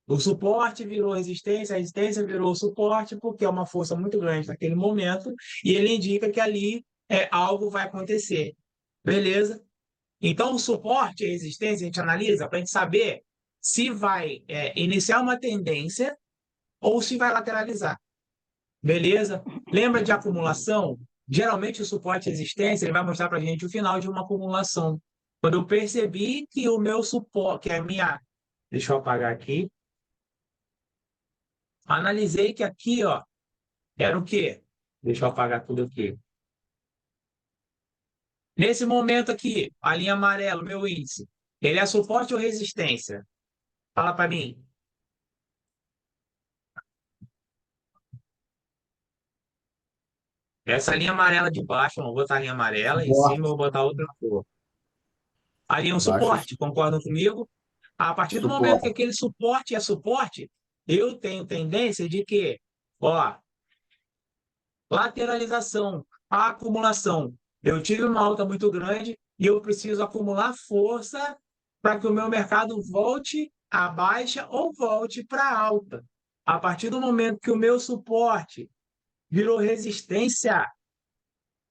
O suporte virou resistência, a resistência virou suporte, porque é uma força muito grande naquele momento, e ele indica que ali algo vai acontecer. Beleza? Então, o suporte e a resistência a gente analisa para a gente saber se vai iniciar uma tendência ou se vai lateralizar. Beleza? Lembra de acumulação? Geralmente, o suporte e resistência ele vai mostrar para a gente o final de uma acumulação. Quando eu percebi que o meu suporte, que é a minha. Deixa eu apagar aqui. Analisei que aqui, ó, era o quê? Deixa eu apagar tudo aqui. Nesse momento aqui, a linha amarela, o meu índice, ele é suporte ou resistência? Fala para mim. Essa linha amarela de baixo, vou botar a linha amarela, em cima eu vou botar outra cor. Ali é um suporte, concordam comigo? A partir do momento que aquele suporte é suporte, eu tenho tendência de que, ó, lateralização, acumulação. Eu tive uma alta muito grande e eu preciso acumular força para que o meu mercado volte à baixa ou volte para a alta. A partir do momento que o meu suporte virou resistência,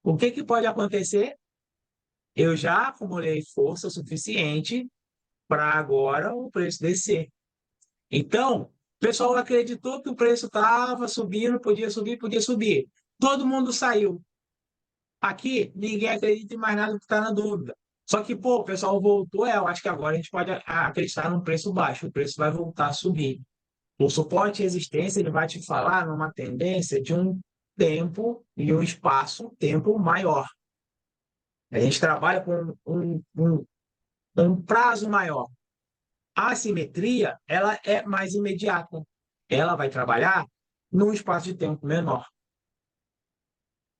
o que pode acontecer? Eu já acumulei força suficiente para agora o preço descer. Então, o pessoal acreditou que o preço estava subindo, podia subir, podia subir. Todo mundo saiu. Aqui, ninguém acredita em mais nada que está na dúvida. Só que, pô, o pessoal voltou, eu acho que agora a gente pode acreditar num preço baixo, o preço vai voltar a subir. O suporte e resistência, ele vai te falar numa tendência de um tempo e um espaço, tempo maior. A gente trabalha com um prazo maior. A assimetria, ela é mais imediata. Ela vai trabalhar num espaço de tempo menor.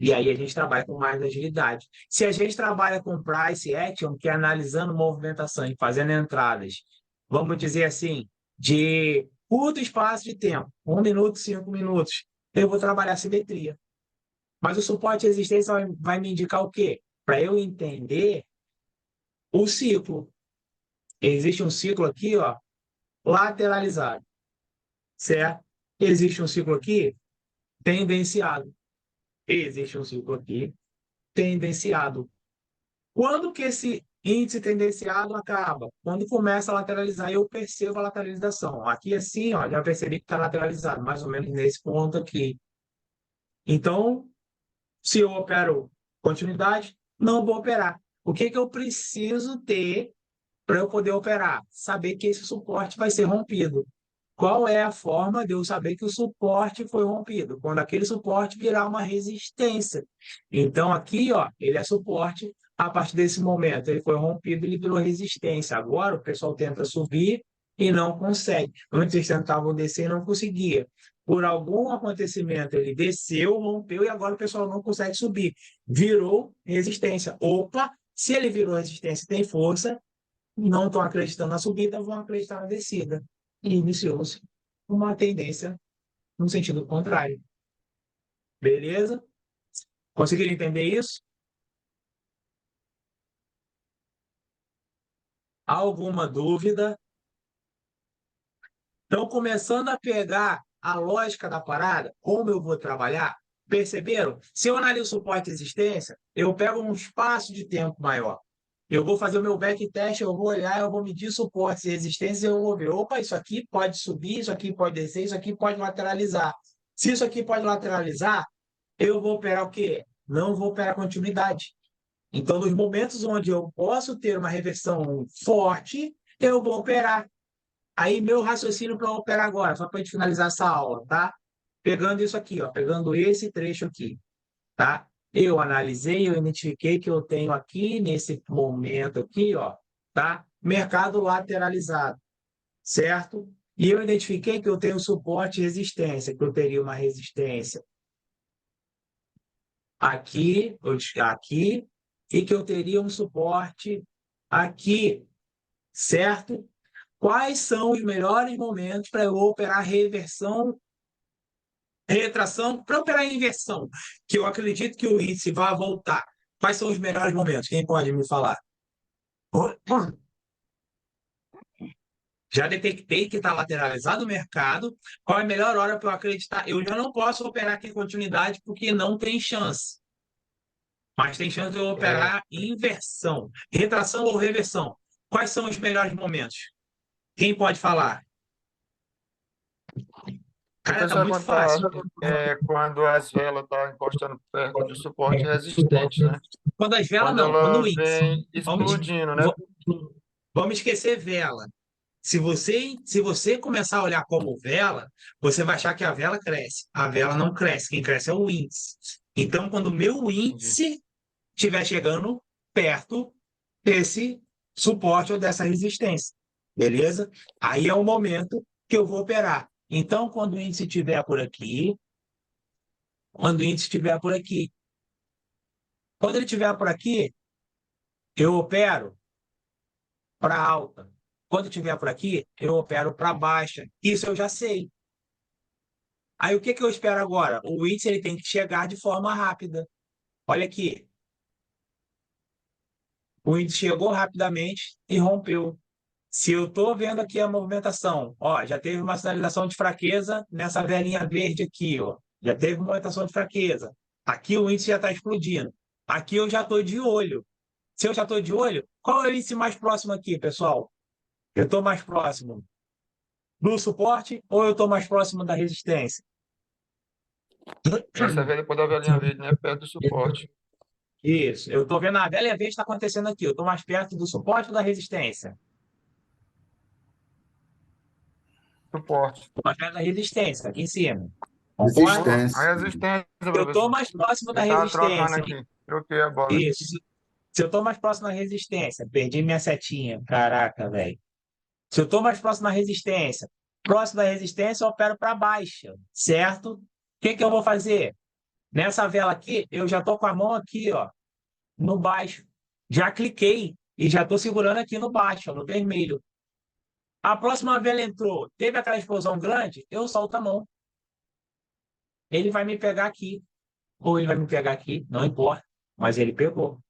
E aí a gente trabalha com mais agilidade. Se a gente trabalha com price action, que é analisando movimentação e fazendo entradas, vamos dizer assim, de curto espaço de tempo, 1 minuto, 5 minutos, eu vou trabalhar simetria. Mas o suporte e resistência vai me indicar o quê? Para eu entender o ciclo. Existe um ciclo aqui, ó, lateralizado, certo? Existe um ciclo aqui tendenciado. Existe um ciclo aqui tendenciado. Quando que esse índice tendenciado acaba? Quando começa a lateralizar, eu percebo a lateralização. Aqui assim, ó, já percebi que está lateralizado, mais ou menos nesse ponto aqui. Então, se eu opero continuidade, não vou operar. O que eu preciso ter para eu poder operar? Saber que esse suporte vai ser rompido. Qual é a forma de eu saber que o suporte foi rompido? Quando aquele suporte virar uma resistência. Então, aqui, ó, ele é suporte. A partir desse momento, ele foi rompido, ele virou resistência. Agora, o pessoal tenta subir e não consegue. Antes eles tentavam descer e não conseguia. Por algum acontecimento ele desceu, rompeu e agora o pessoal não consegue subir. Virou resistência. Opa, se ele virou resistência e tem força, não estão acreditando na subida, vão acreditar na descida. E iniciou-se uma tendência no sentido contrário. Beleza? Conseguiram entender isso? Alguma dúvida? Estão começando a pegar a lógica da parada, como eu vou trabalhar? Perceberam? Se eu analiso suporte e resistência, eu pego um espaço de tempo maior. Eu vou fazer o meu backtest, eu vou olhar, eu vou medir suporte e resistência, e eu vou ver, opa, isso aqui pode subir, isso aqui pode descer, isso aqui pode lateralizar. Se isso aqui pode lateralizar, eu vou operar o quê? Não vou operar continuidade. Então, nos momentos onde eu posso ter uma reversão forte, eu vou operar. Aí, meu raciocínio para operar agora, só para a gente finalizar essa aula, tá? Pegando isso aqui, ó, pegando esse trecho aqui, tá? Eu analisei, eu identifiquei que eu tenho aqui, nesse momento aqui, ó, tá? Mercado lateralizado, certo? E eu identifiquei que eu tenho suporte e resistência, que eu teria uma resistência aqui, aqui, e que eu teria um suporte aqui, certo? Quais são os melhores momentos para eu operar reversão, retração, para operar inversão, que eu acredito que o índice vai voltar? Quais são os melhores momentos? Quem pode me falar? Já detectei que está lateralizado o mercado. Qual é a melhor hora para eu acreditar? Eu já não posso operar aqui em continuidade porque não tem chance. Mas tem chance de eu operar inversão, retração ou reversão. Quais são os melhores momentos? Quem pode falar? Cara, tá Professor, muito fácil. quando as velas estão encostando perto do suporte resistente, né? Quando as velas Quando não, quando o ela índice. vem Vamos, explodindo, né? vamos esquecer vela. Se você começar a olhar como vela, você vai achar que a vela cresce. A vela não cresce, quem cresce é o índice. Então, quando o meu índice estiver chegando perto desse suporte ou dessa resistência, beleza? Aí é o momento que eu vou operar. Então, quando o índice estiver por aqui, quando o índice estiver por aqui, quando ele estiver por aqui, eu opero para alta. Quando estiver por aqui, eu opero para baixa. Isso eu já sei. Aí o que eu espero agora? O índice ele tem que chegar de forma rápida. Olha aqui. O índice chegou rapidamente e rompeu. Se eu estou vendo aqui a movimentação, ó, já teve uma sinalização de fraqueza nessa velinha verde aqui, ó. Já teve uma movimentação de fraqueza. Aqui o índice já está explodindo. Aqui eu já estou de olho. Se eu já estou de olho, qual é o índice mais próximo aqui, pessoal? Eu estou mais próximo do suporte ou eu estou mais próximo da resistência? Essa vela depois da velinha verde, né? Perto do suporte. Isso. Eu estou vendo a velha verde está acontecendo aqui. Eu estou mais perto do suporte ou da resistência? Suporte. Estou mais perto da resistência, aqui em cima. Concorda? Resistência. A resistência, Eu estou professor. mais próximo da Ele tava trocando resistência. aqui. Troquei a bola. Isso. Se eu estou mais próximo da resistência, perdi minha setinha. Caraca, velho. Se eu estou mais próximo da resistência, próximo da resistência, eu opero para baixa, certo? O que eu vou fazer? Nessa vela aqui, eu já estou com a mão aqui, ó, no baixo. Já cliquei e já estou segurando aqui no baixo, ó, no vermelho. A próxima vela entrou, teve aquela explosão grande, eu solto a mão. Ele vai me pegar aqui, ou ele vai me pegar aqui, não importa, mas ele pegou.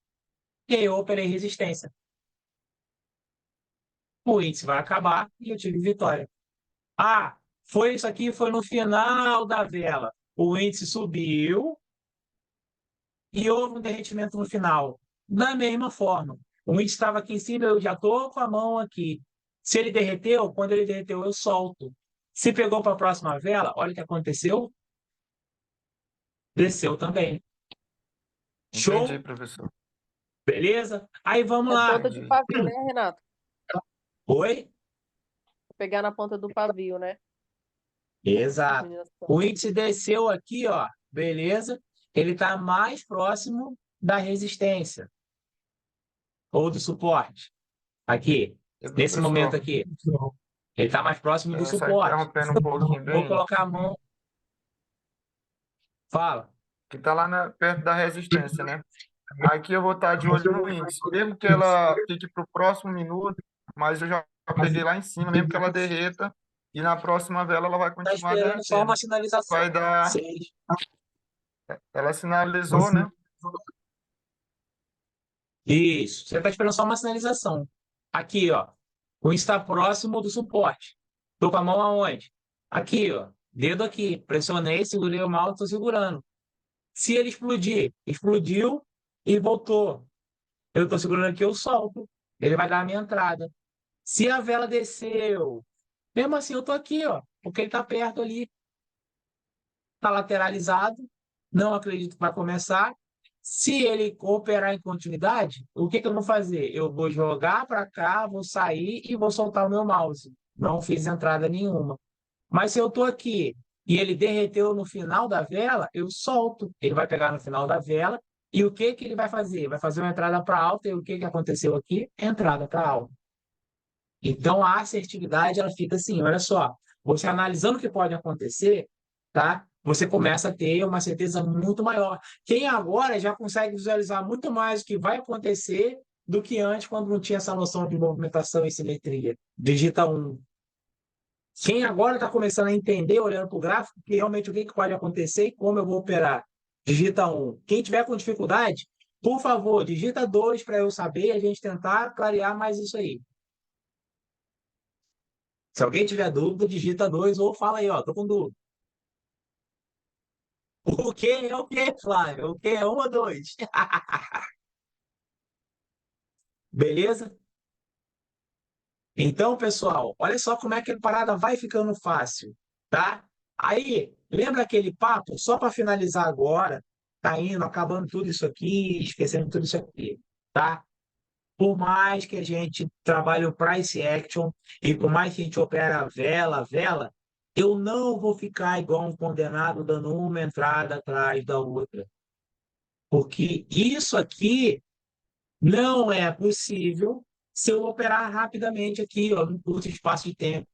E aí eu operei resistência. O índice vai acabar e eu tive vitória. Ah, foi isso aqui, foi no final da vela. O índice subiu e houve um derretimento no final. Da mesma forma, o índice estava aqui em cima, eu já estou com a mão aqui. Se ele derreteu, quando ele derreteu, eu solto. Se pegou para a próxima vela, olha o que aconteceu. Desceu também. Show? Entendi, professor. Beleza? Aí vamos É lá. ponta de pavio, né, Renato? Oi? Pegar na ponta do pavio, né? Exato. Combinação. O índice desceu aqui, ó. Beleza? Ele está mais próximo da resistência ou do suporte. Aqui, nesse Professor, momento aqui. Ele está mais próximo do Só suporte. interrompendo um pouquinho Vou bem, colocar a mão. Fala. que tá lá perto da resistência, né? Aqui eu vou estar de olho no índice. Mesmo que ela fique para o próximo minuto, mas eu já peguei lá em cima, mesmo que ela derreta, e na próxima vela ela vai Tá continuar esperando só uma derretendo. sinalização. Vai dar. 6. Ela sinalizou, né? Isso. Você está esperando só uma sinalização. Aqui, ó. O índice está próximo do suporte. Estou com a mão aonde? Aqui, ó. Dedo aqui. Pressionei, segurei o mouse, estou segurando. Se ele explodir, explodiu e voltou. Eu estou segurando aqui, eu solto. Ele vai dar a minha entrada. Se a vela desceu, mesmo assim eu estou aqui, ó, porque ele está perto ali, está lateralizado. Não acredito que vai começar. Se ele operar em continuidade, o que eu vou fazer? Eu vou jogar para cá, vou sair e vou soltar o meu mouse. Não fiz entrada nenhuma. Mas se eu estou aqui e ele derreteu no final da vela, eu solto. Ele vai pegar no final da vela e o que ele vai fazer? Vai fazer uma entrada para alta e o que aconteceu aqui? Entrada para alta. Então a assertividade ela fica assim, olha só, você analisando o que pode acontecer, tá? Você começa a ter uma certeza muito maior. Quem agora já consegue visualizar muito mais o que vai acontecer do que antes, quando não tinha essa noção de movimentação e simetria. Digita 1. Quem agora está começando a entender, olhando para o gráfico, que realmente o que pode acontecer e como eu vou operar. Digita 1. Quem tiver com dificuldade, por favor, digita 2 para eu saber e a gente tentar clarear mais isso aí. Se alguém tiver dúvida, digita 2 ou fala aí, ó, tô com dúvida. O que é o que, Flávio? O que é 1 ou 2? Beleza? Então, pessoal, olha só como é que a parada vai ficando fácil, tá? Aí, lembra aquele papo? Só para finalizar agora, tá indo, acabando tudo isso aqui, esquecendo tudo isso aqui, tá? Por mais que a gente trabalhe o price action e por mais que a gente opere a vela, eu não vou ficar igual um condenado dando uma entrada atrás da outra. Porque isso aqui não é possível se eu operar rapidamente aqui, ó, num curto espaço de tempo.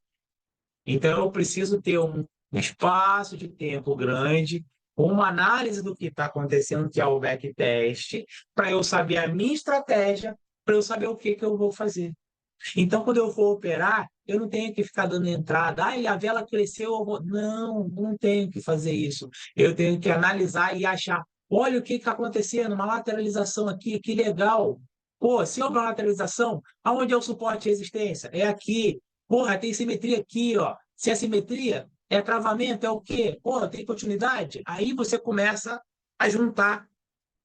Então, eu preciso ter um espaço de tempo grande, uma análise do que está acontecendo, que é o backtest, para eu saber a minha estratégia, para eu saber o que eu vou fazer. Então, quando eu for operar, eu não tenho que ficar dando entrada. Ah, a vela cresceu, eu vou... Não tenho que fazer isso. Eu tenho que analisar e achar. Olha o que está acontecendo, uma lateralização aqui, que legal. Pô, se houver uma lateralização, aonde é o suporte e resistência? É aqui. Porra, tem simetria aqui, ó. Se é simetria, é travamento, é o quê? Porra, tem continuidade? Aí você começa a juntar.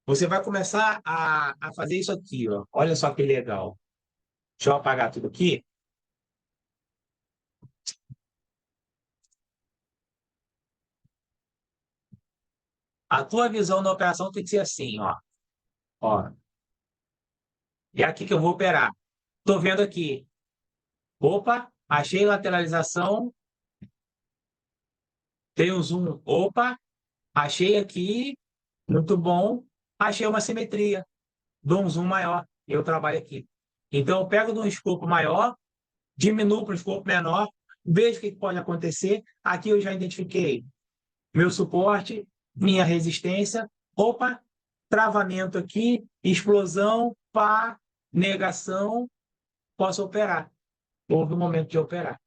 Você vai começar a fazer isso aqui, ó. Olha só que legal. Deixa eu apagar tudo aqui. A tua visão da operação tem que ser assim, ó. Ó. É aqui que eu vou operar. Estou vendo aqui. Opa, achei lateralização. Tem um zoom. Opa, achei aqui. Muito bom. Achei uma simetria. Dou um zoom maior. Eu trabalho aqui. Então, eu pego de um escopo maior, diminuo para um escopo menor, vejo o que pode acontecer. Aqui eu já identifiquei meu suporte, minha resistência. Opa, travamento aqui, explosão, pá, negação, posso operar. Houve o momento de operar.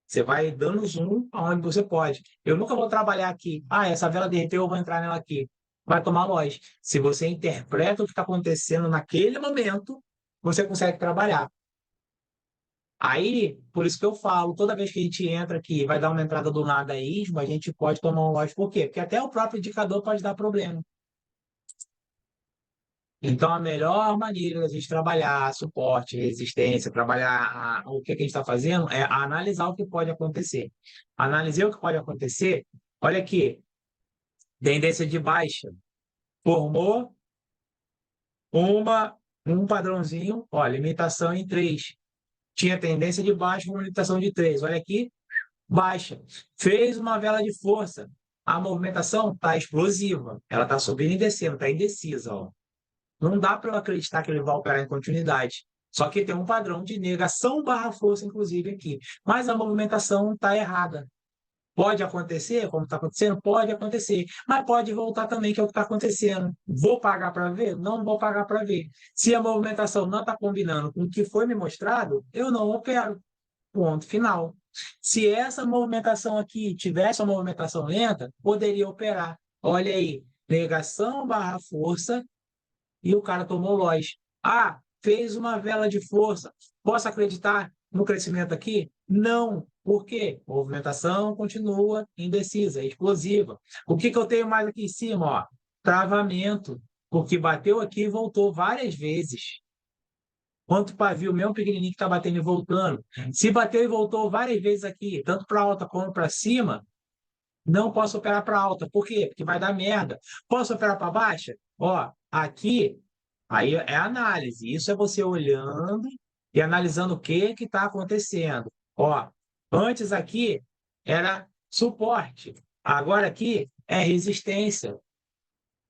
Você vai dando zoom aonde você pode. Eu nunca vou trabalhar aqui. Ah, essa vela derreteu, eu vou entrar nela aqui. Vai tomar loja. Se você interpreta o que está acontecendo naquele momento, você consegue trabalhar. Aí, por isso que eu falo, toda vez que a gente entra aqui, vai dar uma entrada do nada aí, a gente pode tomar um lote. Por quê? Porque até o próprio indicador pode dar problema. Então, a melhor maneira da gente trabalhar suporte, resistência, trabalhar o que a gente está fazendo é analisar o que pode acontecer. Analisei o que pode acontecer. Olha aqui, tendência de baixa. Formou um padrãozinho, ó, limitação em 3. Tinha tendência de baixa com limitação de 3. Olha aqui, baixa. Fez uma vela de força. A movimentação está explosiva. Ela está subindo e descendo, está indecisa. Ó. Não dá para eu acreditar que ele vai operar em continuidade. Só que tem um padrão de negação barra força, inclusive, aqui. Mas a movimentação está errada. Pode acontecer, como está acontecendo? Pode acontecer. Mas pode voltar também, que é o que está acontecendo. Vou pagar para ver? Não vou pagar para ver. Se a movimentação não está combinando com o que foi me mostrado, eu não opero. Ponto final. Se essa movimentação aqui tivesse uma movimentação lenta, poderia operar. Olha aí, negação barra força e o cara tomou loss. Ah, fez uma vela de força. Posso acreditar no crescimento aqui? Não. Por quê? Movimentação continua indecisa, explosiva. O que eu tenho mais aqui em cima? Ó? Travamento, porque bateu aqui e voltou várias vezes. Quanto pavio mesmo pequenininho que está batendo e voltando. Se bateu e voltou várias vezes aqui, tanto para alta como para cima, não posso operar para alta. Por quê? Porque vai dar merda. Posso operar para baixa? Ó, aqui, aí é análise. Isso é você olhando e analisando o que está acontecendo. Ó, antes aqui era suporte. Agora aqui é resistência.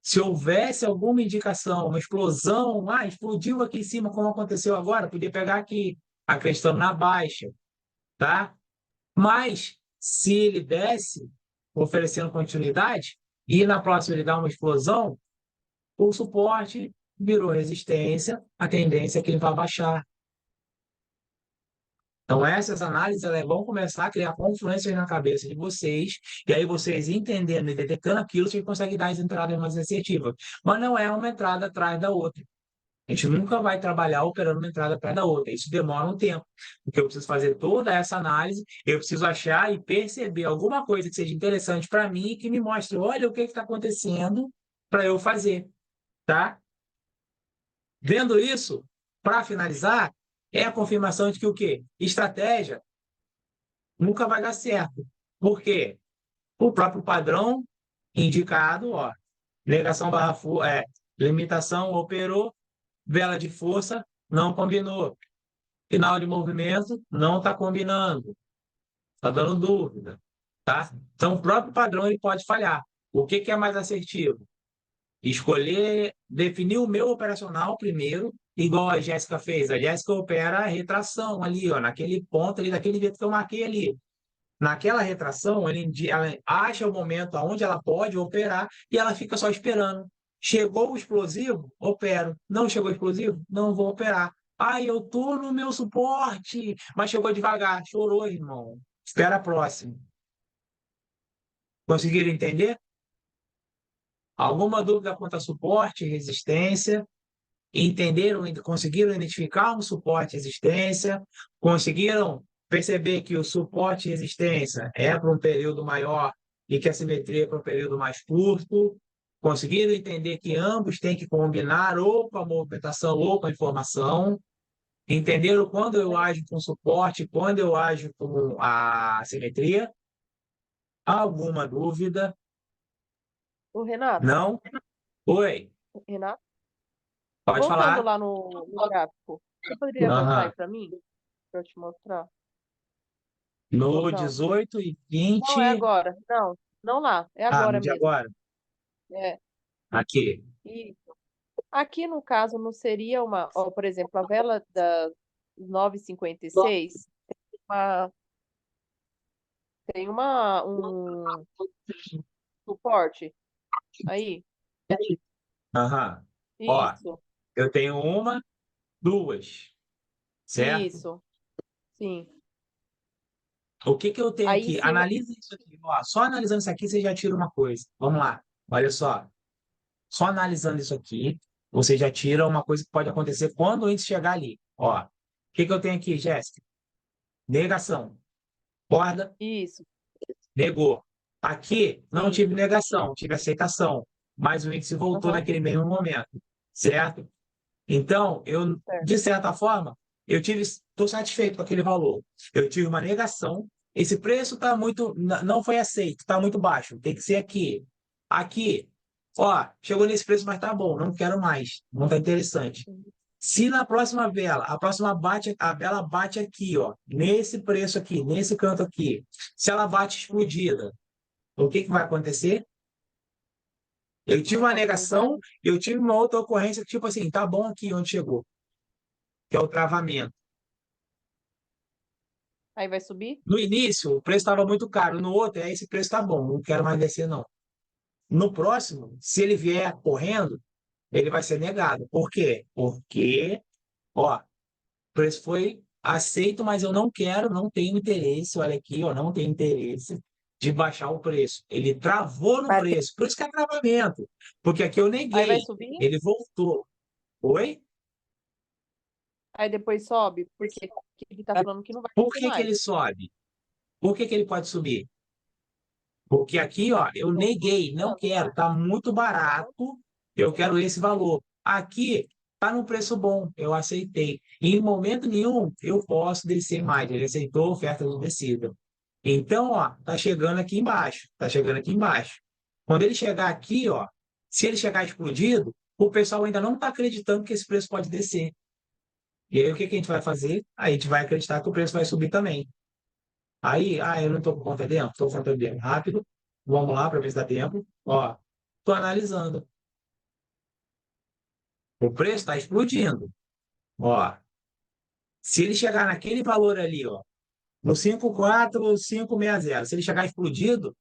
Se houvesse alguma indicação, uma explosão, explodiu aqui em cima, como aconteceu agora, podia pegar aqui, acreditando na baixa, tá? Mas, se ele desce, oferecendo continuidade, e na próxima ele dá uma explosão, o suporte virou resistência, a tendência é que ele vai baixar. Então, essas análises elas vão começar a criar confluências na cabeça de vocês, e aí vocês entendendo e detectando aquilo, vocês conseguem dar as entradas mais assertivas. Mas não é uma entrada atrás da outra. A gente nunca vai trabalhar operando uma entrada atrás da outra. Isso demora um tempo, porque eu preciso fazer toda essa análise, eu preciso achar e perceber alguma coisa que seja interessante para mim e que me mostre, olha o que está acontecendo para eu fazer, tá? Vendo isso, para finalizar, é a confirmação de que o quê? Estratégia nunca vai dar certo. Por quê? O próprio padrão indicado, ó, negação barra limitação operou, vela de força não combinou. Final de movimento não está combinando. Está dando dúvida. Tá? Então, o próprio padrão ele pode falhar. O que é mais assertivo? Escolher, definir o meu operacional primeiro, igual a Jéssica fez. A Jéssica opera a retração ali, ó, naquele ponto ali, daquele jeito que eu marquei ali. Naquela retração, ela acha o momento onde ela pode operar e ela fica só esperando. Chegou o explosivo? Opero. Não chegou o explosivo? Não vou operar. Eu tô no meu suporte, mas chegou devagar. Chorou, irmão. Espera a próxima. Conseguiram entender? Alguma dúvida quanto a suporte e resistência? Conseguiram identificar um suporte e resistência? Conseguiram perceber que o suporte e resistência é para um período maior e que a simetria é para um período mais curto? Conseguiram entender que ambos têm que combinar ou com a movimentação ou com a informação? Entenderam quando eu ajo com suporte, quando eu ajo com a simetria? Alguma dúvida? O Renato, Não? Oi, Renato, pode voltando falar. lá no gráfico, você poderia voltar aí Aham. para mim? Para eu te mostrar? No Não, 18 e não é 20. agora. Não, não lá. É No agora de mesmo. agora. É, Aqui. isso. Aqui, no caso, não seria uma... Ó, por exemplo, a vela da 9,56 uma, tem um suporte aí? Aham. Ó, Isso, eu tenho uma, duas, certo? isso, sim. O que eu tenho Aí em aqui? cima... Analisa isso aqui. Ó, só analisando isso aqui, você já tira uma coisa. Vamos lá. Olha só. Só analisando isso aqui, você já tira uma coisa que pode acontecer quando o índice chegar ali. Ó, o que eu tenho aqui, Jéssica? Negação. Corda, Isso, negou. Aqui, não sim. tive negação, tive aceitação. Mas o índice voltou Aham, naquele mesmo momento. Certo? Então, eu, certo. de certa forma, estou satisfeito com aquele valor. Eu tive uma negação. Esse preço está muito, não foi aceito, está muito baixo. Tem que ser aqui. Aqui, ó, chegou nesse preço, mas tá bom, não quero mais. Não está interessante. Se na próxima vela, a vela bate aqui, ó, nesse preço aqui, nesse canto aqui, se ela bate explodida, o que vai acontecer? Eu tive uma negação, eu tive uma outra ocorrência, tipo assim, tá bom aqui onde chegou. que é o travamento. Aí vai subir? No início, o preço estava muito caro. No outro, esse preço está bom, não quero mais descer, não. No próximo, se ele vier correndo, ele vai ser negado. Por quê? Porque, ó, o preço foi aceito, mas eu não quero, não tenho interesse, olha aqui, ó, não tenho interesse de baixar o preço. Ele travou no Bateu. preço, por isso que é travamento. Porque aqui eu Aí vai neguei, subir? ele voltou. Oi? Aí depois sobe? Porque ele tá falando que não vai Por descer que que mais. ele sobe? Por que que ele pode subir? Porque aqui, ó, eu neguei, não quero, tá muito barato, eu quero esse valor. Aqui tá no preço bom, eu aceitei. Em momento nenhum eu posso descer mais. Ele aceitou a oferta de descida. Então, ó, tá chegando aqui embaixo, tá chegando aqui embaixo. Quando ele chegar aqui, ó, se ele chegar explodido, o pessoal ainda não está acreditando que esse preço pode descer. E aí o que que a gente vai fazer? Aí a gente vai acreditar que o preço vai subir também. Aí, eu não estou com conta dentro? Estou com conta dentro. Rápido. Vamos lá para ver se dá tempo. Ó, estou analisando. O preço está explodindo. Ó, se ele chegar naquele valor ali, ó, no 54560, se ele chegar explodido,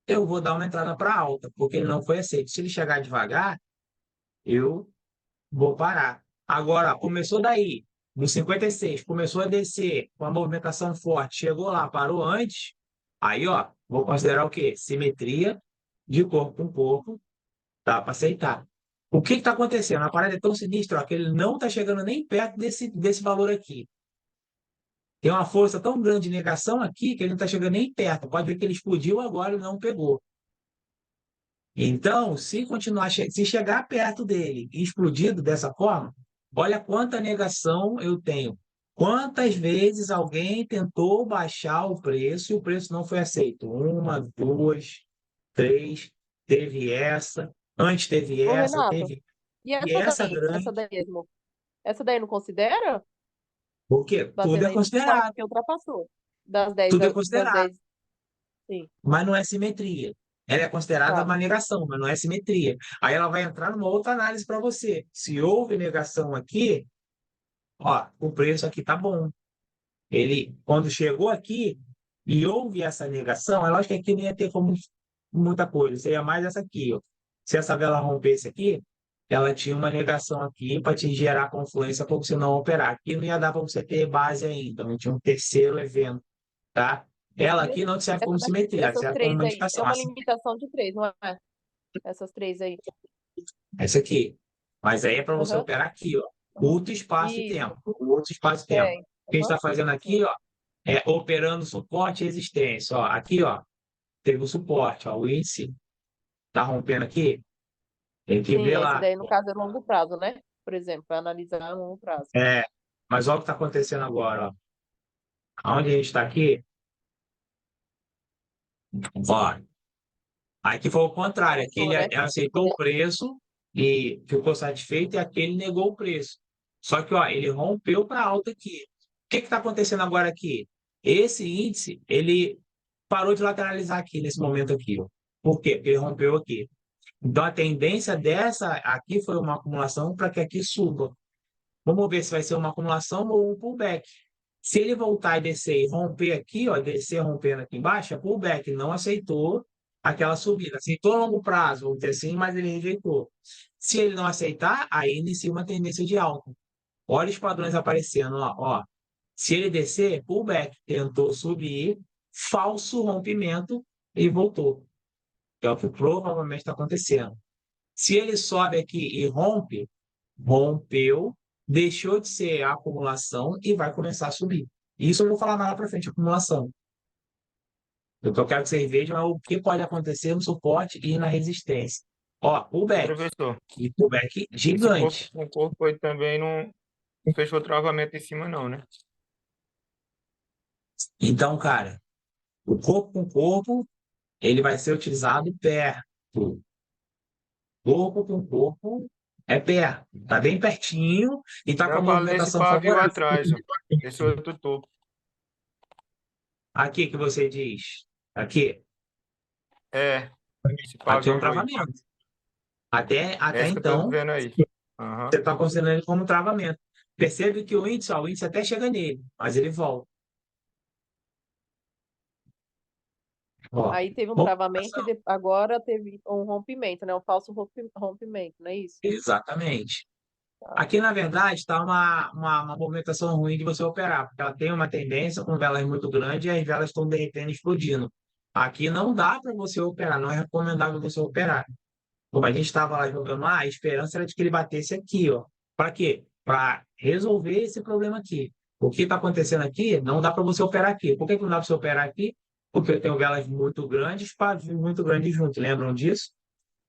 eu vou dar uma entrada para alta, porque ele não foi aceito. Se ele chegar devagar, eu vou parar. Agora, ó, começou daí, no 56, começou a descer com a movimentação forte, chegou lá, parou antes, aí, ó, vou considerar o quê? Simetria de corpo com corpo, tá? Para aceitar. O que está acontecendo? A parada é tão sinistra, ó, que ele não está chegando nem perto desse valor aqui. Tem uma força tão grande de negação aqui que ele não está chegando nem perto. Pode ver que ele explodiu agora e não pegou. Então, se continuar, se chegar perto dele e explodido dessa forma, olha quanta negação eu tenho. Quantas vezes alguém tentou baixar o preço e o preço não foi aceito? Uma, duas, três, teve essa, antes teve Ô, essa, Renato, teve. e E essa essa grande, daí mesmo? Essa daí não considera porque bater tudo é daí no suporte, considerado, porque ultrapassou. Das 10, tudo é das considerado, 10, sim. mas não é simetria. Ela é considerada Tá. uma negação, mas não é simetria. Aí ela vai entrar numa outra análise para você. Se houve negação aqui, ó, o preço aqui tá bom. Ele, quando chegou aqui e houve essa negação, é lógico que aqui não ia ter como muita coisa, seria mais essa aqui, ó. Se essa vela rompesse aqui, ela tinha uma negação aqui para te gerar confluência para você não operar. Aqui não ia dar para você ter base ainda, não tinha um terceiro evento, tá? Ela aqui não te serve como simetria, ela Essas serve como três uma aí. É indicação. uma Assim, limitação de 3, não é? Essas três aí. essa aqui. Mas aí é para você Aham. operar aqui, ó. Outro espaço e Isso. tempo. Outro espaço e tempo. É. O que a gente Aham. está fazendo aqui, Sim. ó, é operando suporte e resistência. Ó, aqui, ó, teve o suporte. Ó, o índice está rompendo aqui. Tem que Sim, ver esse lá. daí, no caso, é longo prazo, né? Por exemplo, para analisar a longo prazo. É, mas olha o que está acontecendo agora. Ó. Onde a gente está aqui, ó, aqui foi o contrário. Aqui Passou, ele né? aceitou o preço e ficou satisfeito, e aqui ele negou o preço. Só que ó, ele rompeu para alta aqui. O que está acontecendo agora aqui? Esse índice, ele parou de lateralizar aqui, nesse momento aqui. Ó. Por quê? Porque ele rompeu aqui. Então, a tendência dessa aqui foi uma acumulação para que aqui suba. Vamos ver se vai ser uma acumulação ou um pullback. Se ele voltar e descer e romper aqui, ó, descer rompendo aqui embaixo, é pullback. Não aceitou aquela subida. Aceitou a longo prazo, vamos ter assim, mas ele rejeitou. Se ele não aceitar, aí inicia uma tendência de alta. Olha os padrões aparecendo, ó. Se ele descer, pullback. Tentou subir, falso rompimento e voltou. É o que provavelmente está acontecendo. Se ele sobe aqui e rompe, rompeu, deixou de ser a acumulação e vai começar a subir. Isso eu vou falar mais lá para frente, acumulação. Eu só quero que vocês vejam o que pode acontecer no suporte e na resistência. Ó, pullback. Professor, E pullback esse corpo gigante. com corpo aí também não fechou travamento em cima, não, né? Então, cara, o corpo com corpo, ele vai ser utilizado perto. Corpo com corpo é perto. Está bem pertinho e está com a Já falei esse movimentação pavio favorável. atrás, ó. Esse outro topo. Aqui que você diz. Aqui. É, esse Aqui é um pavio aí. travamento. Até Esse que eu tô então, vendo aí. Aham. você está considerando ele como travamento. Percebe que o índice até chega nele, mas ele volta. Ó, Aí teve um travamento movimentação. e agora teve um rompimento, né? Um falso rompimento, não é isso? Exatamente. Tá. Aqui, na verdade, está uma movimentação ruim de você operar, porque ela tem uma tendência com velas muito grandes e as velas estão derretendo e explodindo. Aqui não dá para você operar, não é recomendável você operar. Como a gente estava lá jogando lá, a esperança era de que ele batesse aqui, ó. Para quê? Para resolver esse problema aqui. O que está acontecendo aqui, não dá para você operar aqui. Por que que não dá para você operar aqui? Porque eu tenho velas muito grandes, pavos muito grandes juntos. Lembram disso?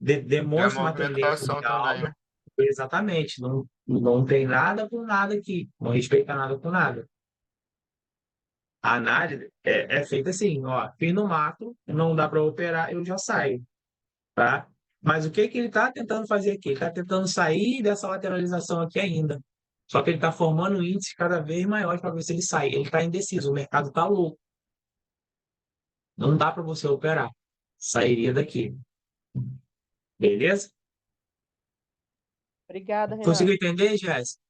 É a Demonstra uma tendência de movimentação também, alta. né? Exatamente. Não tem nada com nada aqui. Não respeita nada com nada. A análise é feita assim, ó. Fiz no mato, não dá para operar, eu já saio, tá? Mas o que que ele está tentando fazer aqui? Ele está tentando sair dessa lateralização aqui ainda. Só que ele está formando um índice cada vez maior para ver se ele sai. Ele está indeciso, o mercado está louco. Não dá para você operar. Sairia daqui. Beleza? Obrigada, Conseguiu Renato. entender, Jéssica?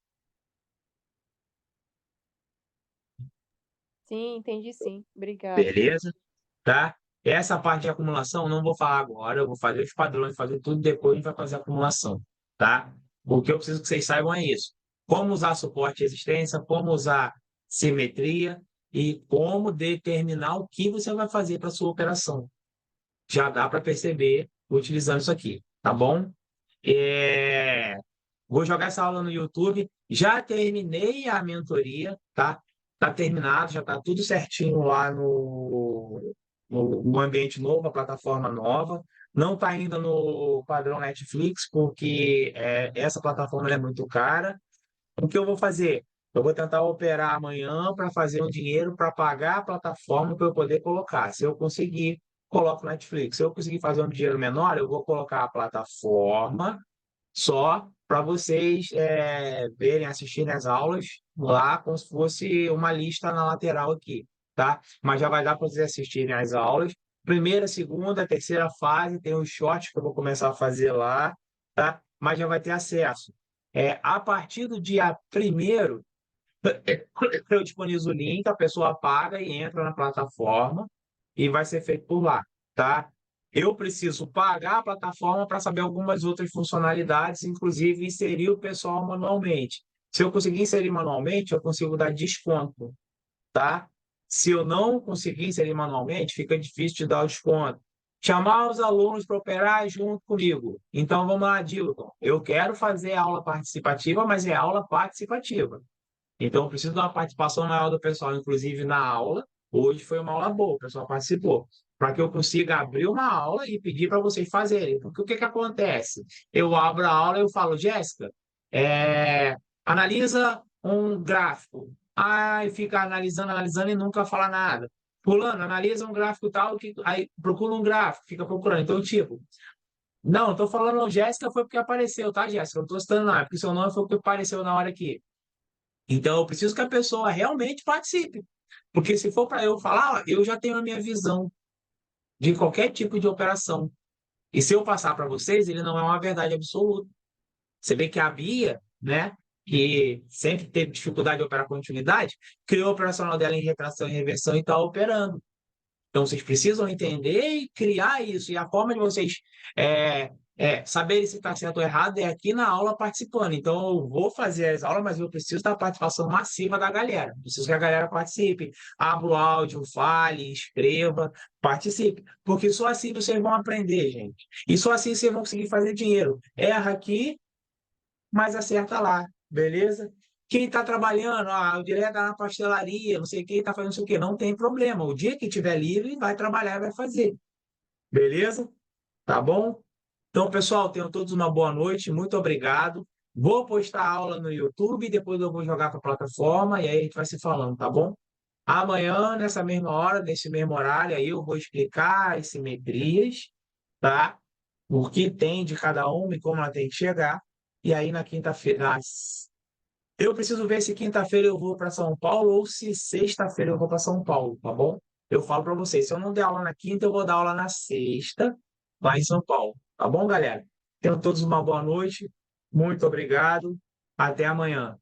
Sim, entendi sim. Obrigada. Beleza? Tá? Essa parte de acumulação eu não vou falar agora, eu vou fazer os padrões, fazer tudo depois a gente vai fazer a acumulação, tá? O que eu preciso que vocês saibam é isso. Como usar suporte e resistência, como usar simetria e como determinar o que você vai fazer para sua operação. Já dá para perceber utilizando isso aqui, tá bom? Vou jogar essa aula no YouTube. Já terminei a mentoria, tá? Tá terminado, já tá tudo certinho lá no ambiente novo, a plataforma nova. Não está ainda no padrão Netflix, porque essa plataforma é muito cara. O que eu vou fazer? Eu vou tentar operar amanhã para fazer um dinheiro para pagar a plataforma para eu poder colocar. Se eu conseguir, coloco no Netflix. Se eu conseguir fazer um dinheiro menor, eu vou colocar a plataforma só para vocês verem, assistirem as aulas lá, como se fosse uma lista na lateral aqui, tá? Mas já vai dar para vocês assistirem as aulas. Primeira, segunda, terceira fase, tem os shorts que eu vou começar a fazer lá, tá? Mas já vai ter acesso. A partir do dia 1º, eu disponibilizo o link, a pessoa paga e entra na plataforma e vai ser feito por lá, tá? Eu preciso pagar a plataforma para saber algumas outras funcionalidades, inclusive inserir o pessoal manualmente. Se eu conseguir inserir manualmente, eu consigo dar desconto, tá? Se eu não conseguir inserir manualmente, fica difícil de dar o desconto. Chamar os alunos para operar junto comigo. Então, vamos lá, Dilton. Eu quero fazer aula participativa, mas é aula participativa. Então, eu preciso de uma participação maior do pessoal, inclusive na aula. Hoje foi uma aula boa, o pessoal participou. Para que eu consiga abrir uma aula e pedir para vocês fazerem. Porque o que que acontece? Eu abro a aula e eu falo, Jéssica, analisa um gráfico. Aí fica analisando, analisando e nunca fala nada. Fulano, analisa um gráfico tal, aí procura um gráfico, fica procurando. Então, tipo, não, estou falando Jéssica foi porque apareceu, tá, Jéssica? Eu estou citando não, é porque seu nome foi porque apareceu na hora aqui. Então, eu preciso que a pessoa realmente participe. Porque se for para eu falar, eu já tenho a minha visão de qualquer tipo de operação. E se eu passar para vocês, ele não é uma verdade absoluta. Você vê que a Bia, né, que sempre teve dificuldade de operar continuidade, criou o operacional dela em retração e reversão e está operando. Então, vocês precisam entender e criar isso. E a forma de vocês saberem se está certo ou errado é aqui na aula participando. Então, eu vou fazer as aulas, mas eu preciso da participação massiva da galera. Preciso que a galera participe. Abra o áudio, fale, escreva, participe. Porque só assim vocês vão aprender, gente. E só assim vocês vão conseguir fazer dinheiro. Erra aqui, mas acerta lá. Beleza? Quem está trabalhando, o direto na pastelaria, não sei quem está fazendo não sei o quê, não tem problema. O dia que tiver livre, vai trabalhar e vai fazer. Beleza? Tá bom? Então, pessoal, tenham todos uma boa noite. Muito obrigado. Vou postar a aula no YouTube, depois eu vou jogar para a plataforma e aí a gente vai se falando, tá bom? Amanhã, nessa mesma hora, nesse mesmo horário, aí eu vou explicar as simetrias, tá? O que tem de cada uma e como ela tem que chegar. E aí, na quinta-feira, eu preciso ver se quinta-feira eu vou para São Paulo ou se sexta-feira eu vou para São Paulo, tá bom? Eu falo para vocês, se eu não der aula na quinta, eu vou dar aula na sexta, lá em São Paulo. Tá bom, galera? Tenham todos uma boa noite. Muito obrigado. Até amanhã.